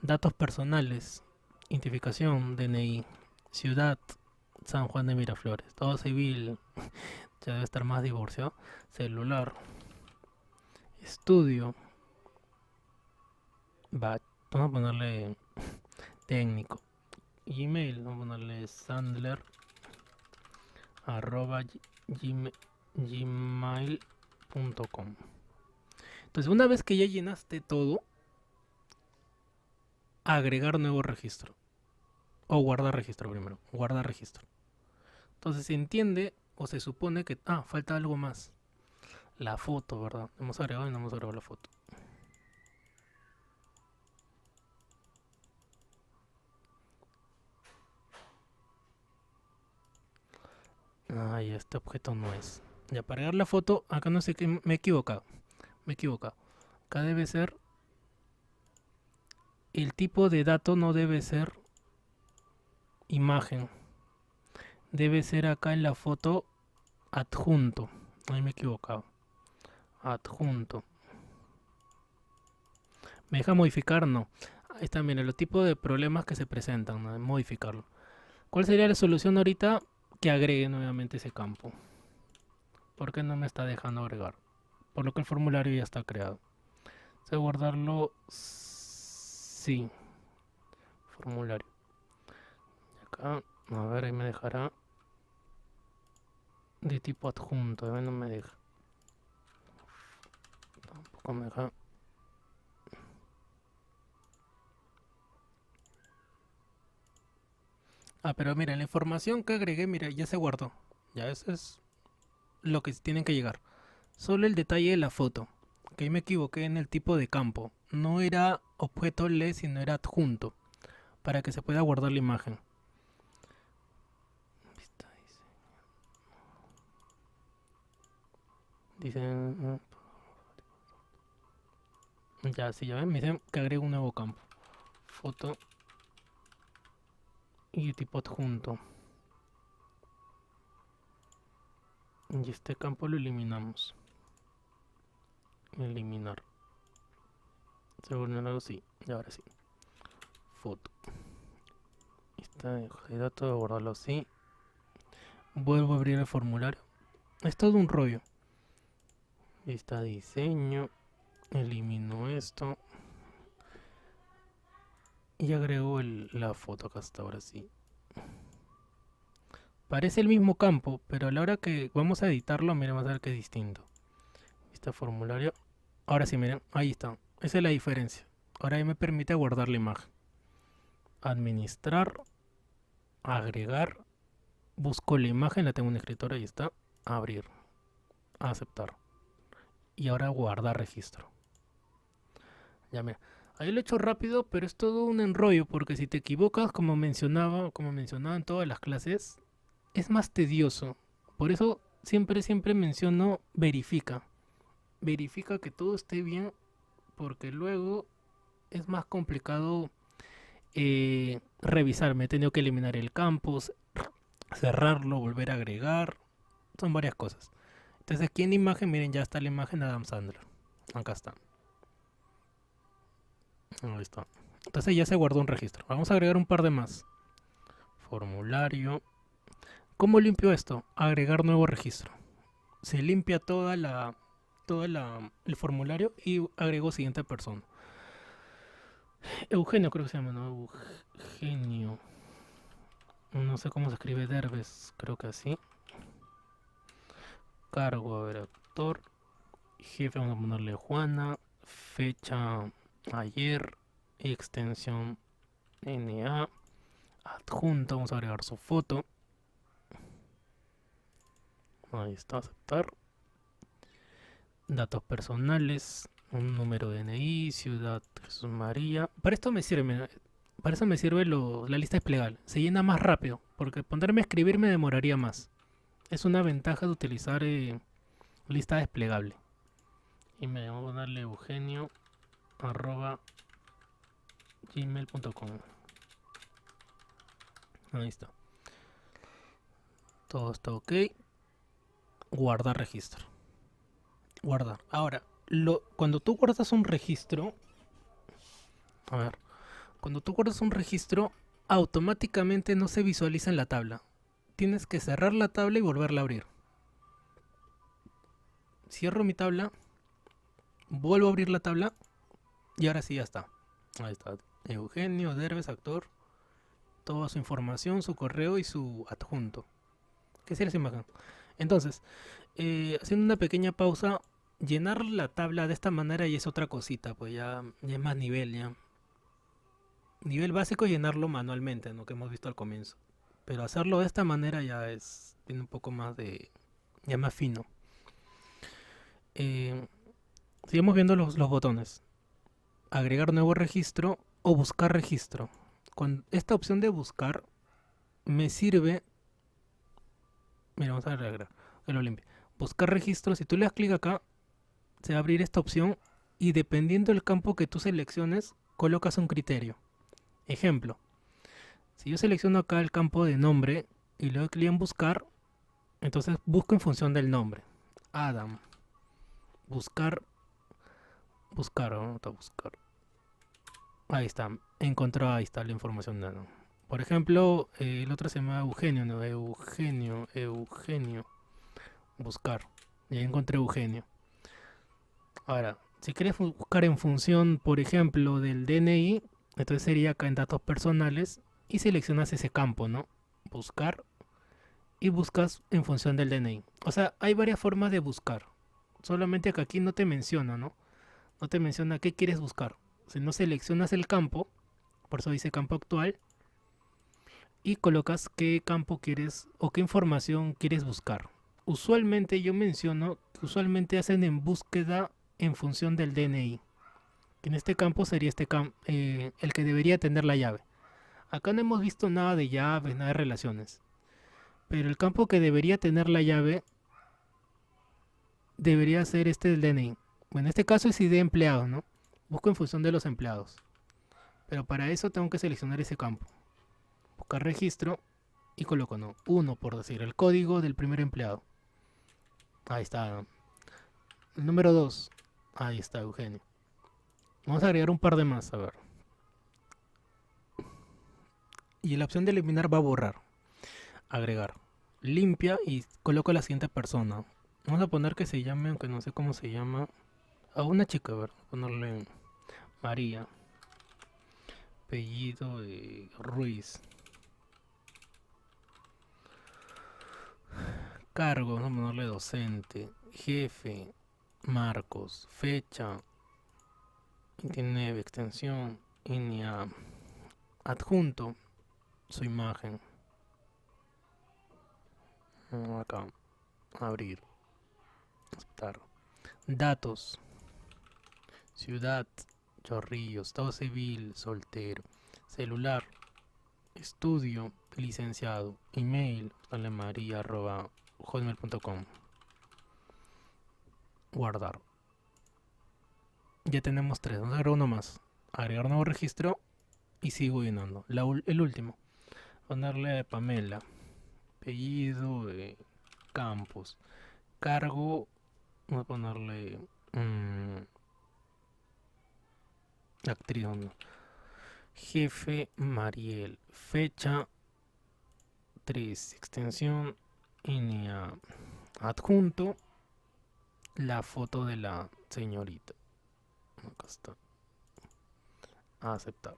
Speaker 1: Datos personales, identificación, DNI. Ciudad, San Juan de Miraflores. Todo civil, ya debe estar más divorciado. Celular. Estudio. Va, vamos a ponerle técnico. Gmail, vamos a ponerle sandler arroba gmail.com. Entonces, una vez que ya llenaste todo, agregar nuevo registro. O guardar registro primero. Guardar registro. Entonces se entiende o se supone que... Ah, falta algo más. La foto, ¿verdad? Hemos agregado y no hemos agregado la foto. Ay, este objeto no es. Ya, para agregar la foto, acá no sé qué... Me he equivocado. Me he equivocado. Acá debe ser... El tipo de dato no debe ser imagen. Debe ser acá en la foto adjunto. Ahí me he equivocado. Adjunto. ¿Me deja modificar? No. Ahí está, mira, los tipos de problemas que se presentan, ¿no? Modificarlo. ¿Cuál sería la solución ahorita? Que agregue nuevamente ese campo. ¿Por qué no me está dejando agregar? Por lo que el formulario ya está creado. ¿Se guardarlo? Sí. Formulario. Y acá, a ver, ahí me dejará de tipo adjunto. A ver, no me deja. Tampoco me deja. Ah, pero mira, la información que agregué, mira, ya se guardó. Ya eso es lo que tienen que llegar. Solo el detalle de la foto. Que ahí me equivoqué en el tipo de campo. No era objeto le, sino era adjunto. Para que se pueda guardar la imagen. Dicen... Ya, sí, ya ven, me dicen que agrego un nuevo campo. Foto. Y tipo adjunto. Y este campo lo eliminamos. Eliminar. Según algo sí. Y ahora sí. Foto. Está de dato de guardarlo así. Vuelvo a abrir el formulario. Es todo un rollo. Está diseño. Elimino esto. Y agrego la foto acá hasta ahora sí. Parece el mismo campo, pero a la hora que vamos a editarlo, miren, vamos a ver que es distinto. Este formulario. Ahora sí, miren, ahí está. Esa es la diferencia. Ahora ahí me permite guardar la imagen. Administrar. Agregar. Busco la imagen, la tengo en un escritorio, ahí está. Abrir. Aceptar. Y ahora guardar registro. Ya mira. Ahí lo he hecho rápido, pero es todo un enrollo, porque si te equivocas, como mencionaba en todas las clases, es más tedioso. Por eso siempre menciono verifica. Verifica que todo esté bien, porque luego es más complicado revisar. Me he tenido que eliminar el campus, cerrarlo, volver a agregar. Son varias cosas. Entonces aquí en imagen, miren, ya está la imagen de Adam Sandler. Acá está. Ahí está. Entonces ya se guardó un registro. Vamos a agregar un par de más. Formulario. ¿Cómo limpio esto? Agregar nuevo registro. Se limpia el formulario y agrego siguiente persona. Eugenio creo que se llama, ¿no? Eugenio. No sé cómo se escribe Derbez, creo que así. Cargo, a ver, actor. Jefe, vamos a ponerle Juana. Fecha ayer. Extensión NA. Adjunto, vamos a agregar su foto. Ahí está, aceptar. Datos personales. Un número de DNI, ciudad Jesús María. Para esto me sirve, para eso me sirve la lista desplegable. Se llena más rápido, porque ponerme a escribir me demoraría más. Es una ventaja de utilizar lista desplegable. Y me voy a darle Eugenio arroba gmail.com. Ahí está. Todo está ok. Guardar registro. Guardar. Ahora, cuando tú guardas un registro, a ver, cuando tú guardas un registro, automáticamente no se visualiza en la tabla. Tienes que cerrar la tabla y volverla a abrir. Cierro mi tabla, vuelvo a abrir la tabla y ahora sí ya está. Ahí está. Eugenio Derbez, actor. Toda su información, su correo y su adjunto. ¿Qué sería esa imagen? Entonces, haciendo una pequeña pausa, llenar la tabla de esta manera ya es otra cosita, pues ya es más nivel, ya. Nivel básico es llenarlo manualmente, ¿no? Que hemos visto al comienzo. Pero hacerlo de esta manera tiene un poco más ya más fino. Eh, Sigamos viendo los botones. Agregar nuevo registro o buscar registro. Con esta opción de buscar me sirve. Mira, vamos a agregar. Que lo limpie. Buscar registro. Si tú le das clic acá, se va a abrir esta opción. Y dependiendo del campo que tú selecciones, colocas un criterio. Ejemplo. Si yo selecciono acá el campo de nombre y le doy clic en buscar, entonces busco en función del nombre. Adam. Buscar. Buscar. Vamos a buscar. Ahí está. Encontró, ahí está la información de Adam. Por ejemplo, el otro se llama Eugenio, ¿no? Eugenio. Buscar. Ya encontré Eugenio. Ahora, si quieres buscar en función, por ejemplo, del DNI, entonces sería acá en datos personales y seleccionas ese campo, ¿no? Buscar y buscas en función del DNI. O sea, hay varias formas de buscar. Solamente que aquí no te menciona, ¿no? No te menciona qué quieres buscar. Si no seleccionas el campo, por eso dice campo actual, y colocas qué campo quieres o qué información quieres buscar. Usualmente yo menciono que usualmente hacen en búsqueda en función del DNI. Que en este campo sería el que debería tener la llave. Acá no hemos visto nada de llaves, nada de relaciones. Pero el campo que debería tener la llave debería ser este del DNI. Bueno, en este caso es ID empleado, ¿no? Busco en función de los empleados. Pero para eso tengo que seleccionar ese campo. Buscar registro y coloco, ¿no? 1, por decir, el código del primer empleado. Ahí está, ¿no? El número 2. Ahí está, Eugenio. Vamos a agregar un par de más, a ver. Y la opción de eliminar va a borrar. Agregar. Limpia y coloco a la siguiente persona. Vamos a poner que se llame, aunque no sé cómo se llama. A una chica, a ver. Ponerle María. Apellido de Ruiz. Cargo, vamos a ponerle docente. Jefe. Marcos. Fecha. 29, extensión. Línea. Adjunto. Su imagen. Acá. Abrir. Aceptar. Datos. Ciudad. Chorrillos. Estado civil. Soltero. Celular. Estudio. Licenciado. Email. María@hotmail.com. Guardar. Ya tenemos 3. Vamos a agregar uno más. Agregar nuevo registro. Y sigo llenando. El último. Ponerle Pamela. Apellido. Campos. Cargo. Vamos a ponerle actriz. ¿No? Jefe Mariel. Fecha 3. Extensión. Línea. Adjunto. La foto de la señorita. Acá está. Aceptar.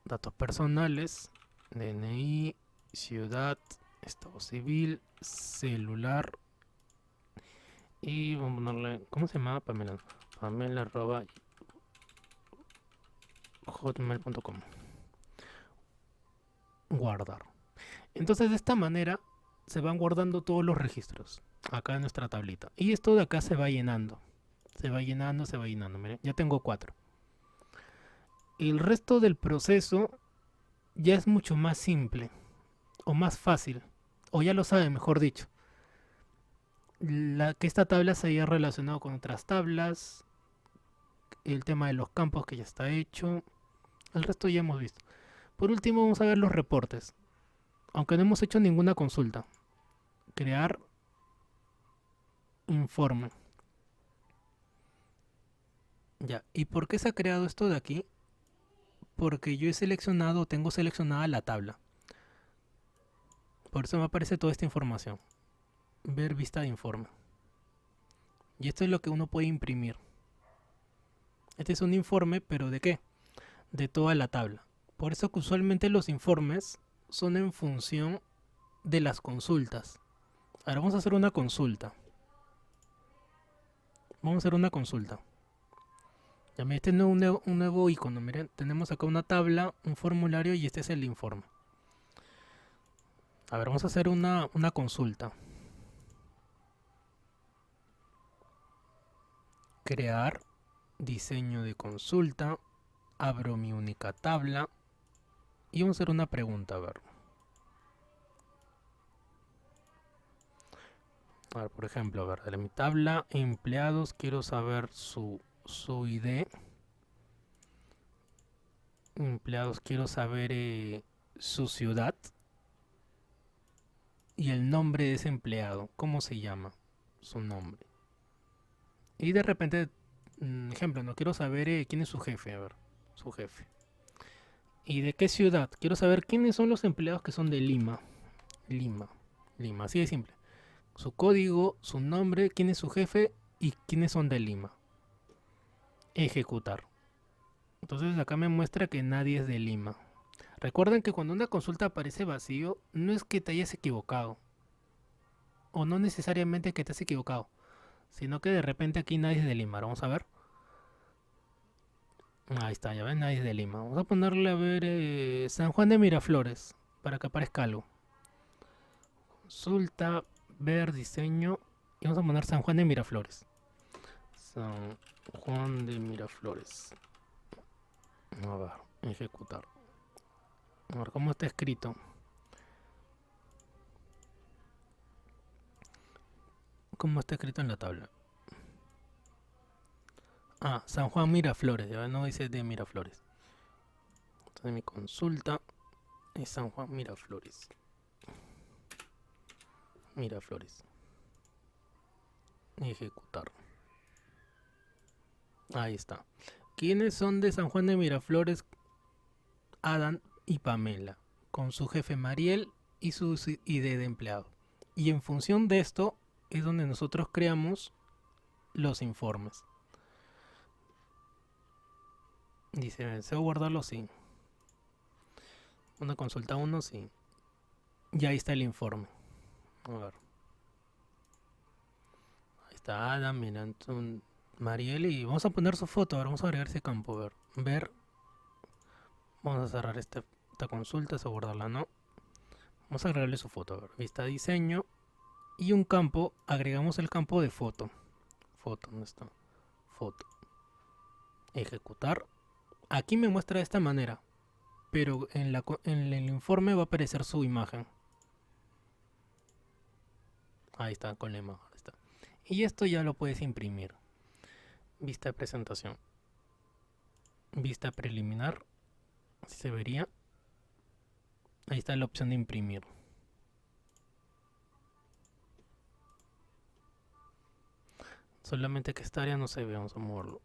Speaker 1: Datos personales. DNI. Ciudad. Estado civil. Celular. Y vamos a ponerle. ¿Cómo se llama? Pamela. Pamela@hotmail.com. Guardar. Entonces de esta manera se van guardando todos los registros acá en nuestra tablita. Y esto de acá se va llenando. Se va llenando, se va llenando. Miren, ya tengo 4. El resto del proceso ya es mucho más simple. O más fácil. O ya lo saben, mejor dicho. Que esta tabla se haya relacionado con otras tablas. El tema de los campos que ya está hecho. El resto ya hemos visto. Por último vamos a ver los reportes. Aunque no hemos hecho ninguna consulta. Crear informe. Ya. ¿Y por qué se ha creado esto de aquí? Porque yo tengo seleccionada la tabla. Por eso me aparece toda esta información. Ver vista de informe. Y esto es lo que uno puede imprimir. Este es un informe, pero ¿de qué? de toda la tabla. Por eso que usualmente los informes son en función de las consultas. Ahora vamos a hacer una consulta. Vamos a hacer una consulta. Ya me este es un nuevo icono. Miren, tenemos acá una tabla, un formulario y este es el informe. A ver, vamos a hacer una consulta. Crear diseño de consulta. Abro mi única tabla. Y vamos a hacer una pregunta, a ver. A ver, por ejemplo, a ver, de mi tabla empleados quiero saber su ID. Empleados quiero saber su ciudad. Y el nombre de ese empleado. ¿Cómo se llama? Su nombre. Y de repente, ejemplo, no quiero saber quién es su jefe. A ver, su jefe. ¿Y de qué ciudad? Quiero saber quiénes son los empleados que son de Lima. Lima. Lima, así de simple. Su código, su nombre, quién es su jefe y quiénes son de Lima. Ejecutar. Entonces acá me muestra que nadie es de Lima. Recuerden que cuando una consulta aparece vacío, no es que te hayas equivocado. O no necesariamente que te has equivocado. Sino que de repente aquí nadie es de Lima. Vamos a ver. Ahí está, ya ven, nadie es de Lima. Vamos a ponerle a ver San Juan de Miraflores. Para que aparezca algo. Consulta, ver diseño. Y vamos a poner San Juan de Miraflores. San Juan de Miraflores. A ver, ejecutar. A ver cómo está escrito. ¿Cómo está escrito en la tabla? Ah, San Juan Miraflores, ya no dice de Miraflores. Entonces mi consulta es San Juan Miraflores. Miraflores. Ejecutar. Ahí está. ¿Quiénes son de San Juan de Miraflores? Adán y Pamela, con su jefe Mariel y su ID de empleado. Y en función de esto es donde nosotros creamos los informes. Dice, ¿deseo guardarlo? Sí. Una consulta 1, sí. Y ahí está el informe. A ver. Ahí está Adam, mira, Mariel y vamos a poner su foto. Ahora vamos a agregar ese campo. A ver. Vamos a cerrar esta consulta, a guardarla, ¿no? Vamos a agregarle su foto. A ver, vista diseño. Y un campo, agregamos el campo de foto. Foto, ¿dónde está? Foto. Ejecutar. Aquí me muestra de esta manera. Pero en el informe va a aparecer su imagen. Ahí está, con la imagen. Ahí está. Y esto ya lo puedes imprimir. Vista de presentación. Vista preliminar. Así se vería. Ahí está la opción de imprimir. Solamente que esta área no se ve. Vamos a moverlo.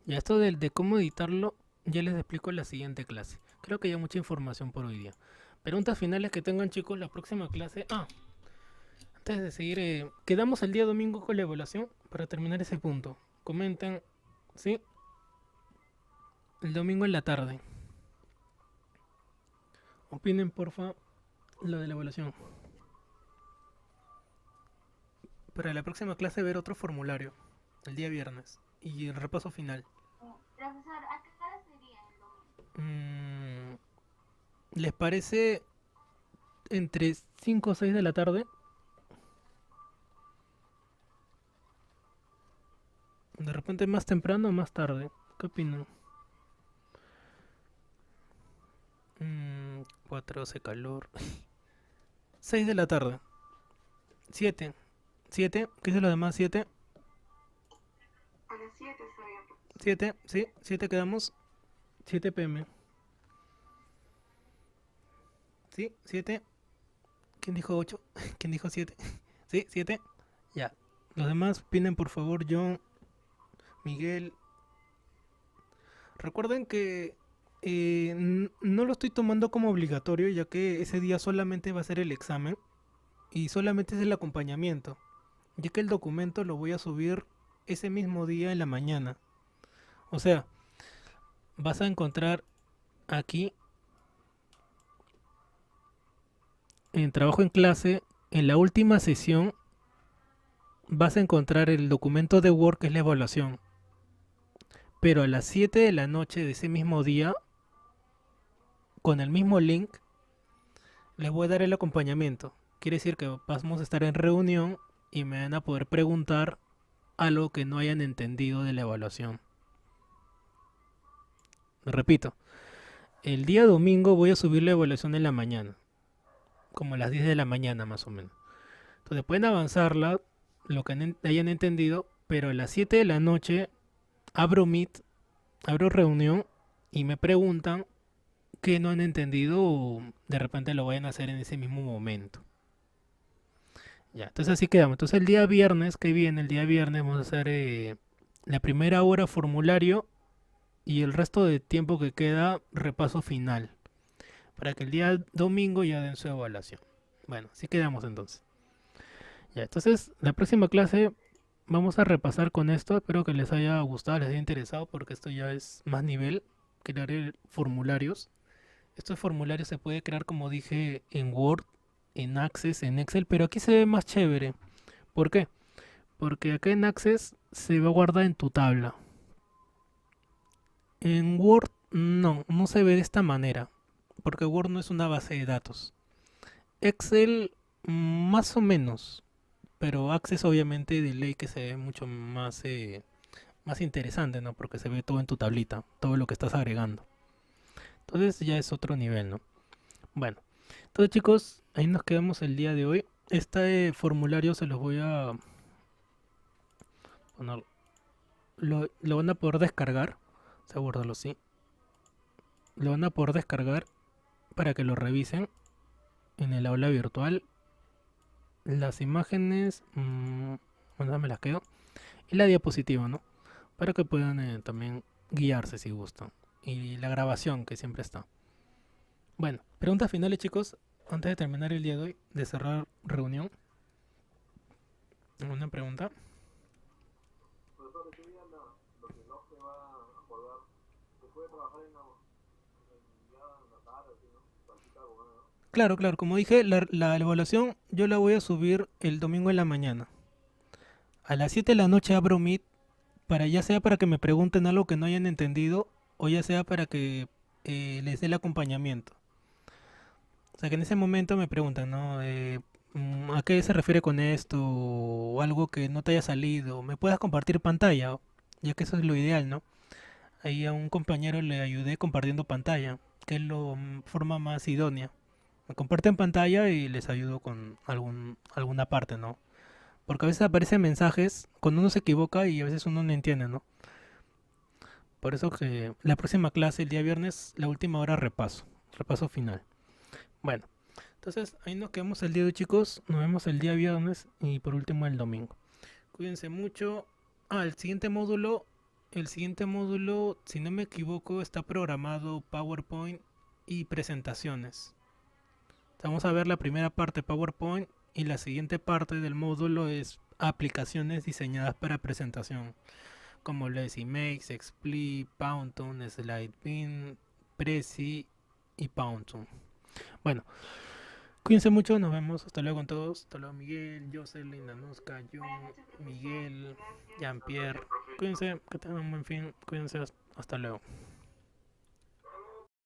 Speaker 1: Ya esto de cómo editarlo ya les explico en la siguiente clase. Creo que ya mucha información por hoy día. Preguntas finales que tengan, chicos, la próxima clase. Antes de seguir, quedamos el día domingo con la evaluación para terminar ese punto. Comenten, ¿sí? El domingo en la tarde. Opinen, porfa, lo de la evaluación. Para la próxima clase ver otro formulario, el día viernes. Y el repaso final.
Speaker 2: Profesor, ¿a qué hora sería el domingo?
Speaker 1: ¿Les parece entre 5 o 6 de la tarde? De repente más temprano o más tarde. ¿Qué opinan? 4 hace calor. 6 de la tarde. 7. ¿Qué dicen los demás? 7.
Speaker 2: A las 7 está bien.
Speaker 1: 7, sí, 7 quedamos. 7 pm. ¿Sí? 7. ¿Quién dijo 8? ¿Quién dijo 7? ¿Sí? 7. Ya. Los demás opinen, por favor. John, Miguel. Recuerden que no lo estoy tomando como obligatorio, ya que ese día solamente va a ser el examen y solamente es el acompañamiento. ya que el documento lo voy a subir ese mismo día en la mañana. O sea, vas a encontrar aquí en trabajo en clase, en la última sesión, vas a encontrar el documento de Word que es la evaluación. Pero a las 7 de la noche de ese mismo día, con el mismo link, les voy a dar el acompañamiento. Quiere decir que vamos a estar en reunión y me van a poder preguntar algo que no hayan entendido de la evaluación. Repito, el día domingo voy a subir la evaluación en la mañana, como a las 10 de la mañana más o menos. Entonces pueden avanzarla, lo que hayan entendido, pero a las 7 de la noche abro Meet, abro reunión y me preguntan qué no han entendido o de repente lo vayan a hacer en ese mismo momento. Ya, entonces así quedamos. Entonces el día viernes que viene, el día viernes vamos a hacer la primera hora formulario y el resto de tiempo que queda repaso final. Para que el día domingo ya den su evaluación. Bueno, así quedamos entonces. Ya, entonces la próxima clase vamos a repasar con esto. Espero que les haya gustado, les haya interesado porque esto ya es más nivel. Crear formularios. Estos formularios se puede crear como dije en Word, en Access, en Excel, pero aquí se ve más chévere. ¿Por qué? Porque acá en Access se va a guardar en tu tabla. En Word no se ve de esta manera, porque Word no es una base de datos. Excel más o menos, pero Access obviamente de ley que se ve mucho más interesante, ¿no? Porque se ve todo en tu tablita, todo lo que estás agregando. Entonces ya es otro nivel, ¿no? Bueno, entonces chicos, ahí nos quedamos el día de hoy. Este formulario se los voy a poner, lo van a poder descargar, se guárdalo así. Lo van a poder descargar para que lo revisen en el aula virtual. Las imágenes, bueno, me las quedo. Y la diapositiva, ¿no? Para que puedan también guiarse si gustan. Y la grabación que siempre está. Bueno, preguntas finales chicos, antes de terminar el día de hoy, de cerrar reunión. ¿Alguna pregunta?
Speaker 3: Profesor, ese día lo que no se va a acordar, se puede trabajar ya en la tarde, así, ¿no? Practicar, bueno, ¿no?
Speaker 1: Claro, claro, como dije, la evaluación yo la voy a subir el domingo en la mañana. A las 7 de la noche abro Meet para ya sea para que me pregunten algo que no hayan entendido o ya sea para que les dé el acompañamiento. O sea que en ese momento me preguntan, ¿no? ¿A qué se refiere con esto? O algo que no te haya salido. ¿Me puedas compartir pantalla? Ya que eso es lo ideal, ¿no? Ahí a un compañero le ayudé compartiendo pantalla, que es la forma más idónea. Me comparten pantalla y les ayudo con alguna parte, ¿no? Porque a veces aparecen mensajes cuando uno se equivoca y a veces uno no entiende, ¿no? Por eso que la próxima clase, el día viernes, la última hora repaso final. Bueno, entonces ahí nos quedamos el día de hoy chicos, nos vemos el día viernes y por último el domingo. Cuídense mucho. El siguiente módulo, si no me equivoco, está programado PowerPoint y presentaciones. Vamos a ver la primera parte PowerPoint y la siguiente parte del módulo es aplicaciones diseñadas para presentación, como Lazy Makes, Split, Powtoon, SlideBeam, Prezi y Powtoon. Bueno, cuídense mucho, nos vemos, hasta luego con todos, hasta luego Miguel, Jocelyn, Anuska, John,
Speaker 2: Buenas noches, profesor.
Speaker 1: Miguel,
Speaker 2: Gracias.
Speaker 1: Jean-Pierre, cuídense, que tengan un buen fin, cuídense, hasta luego.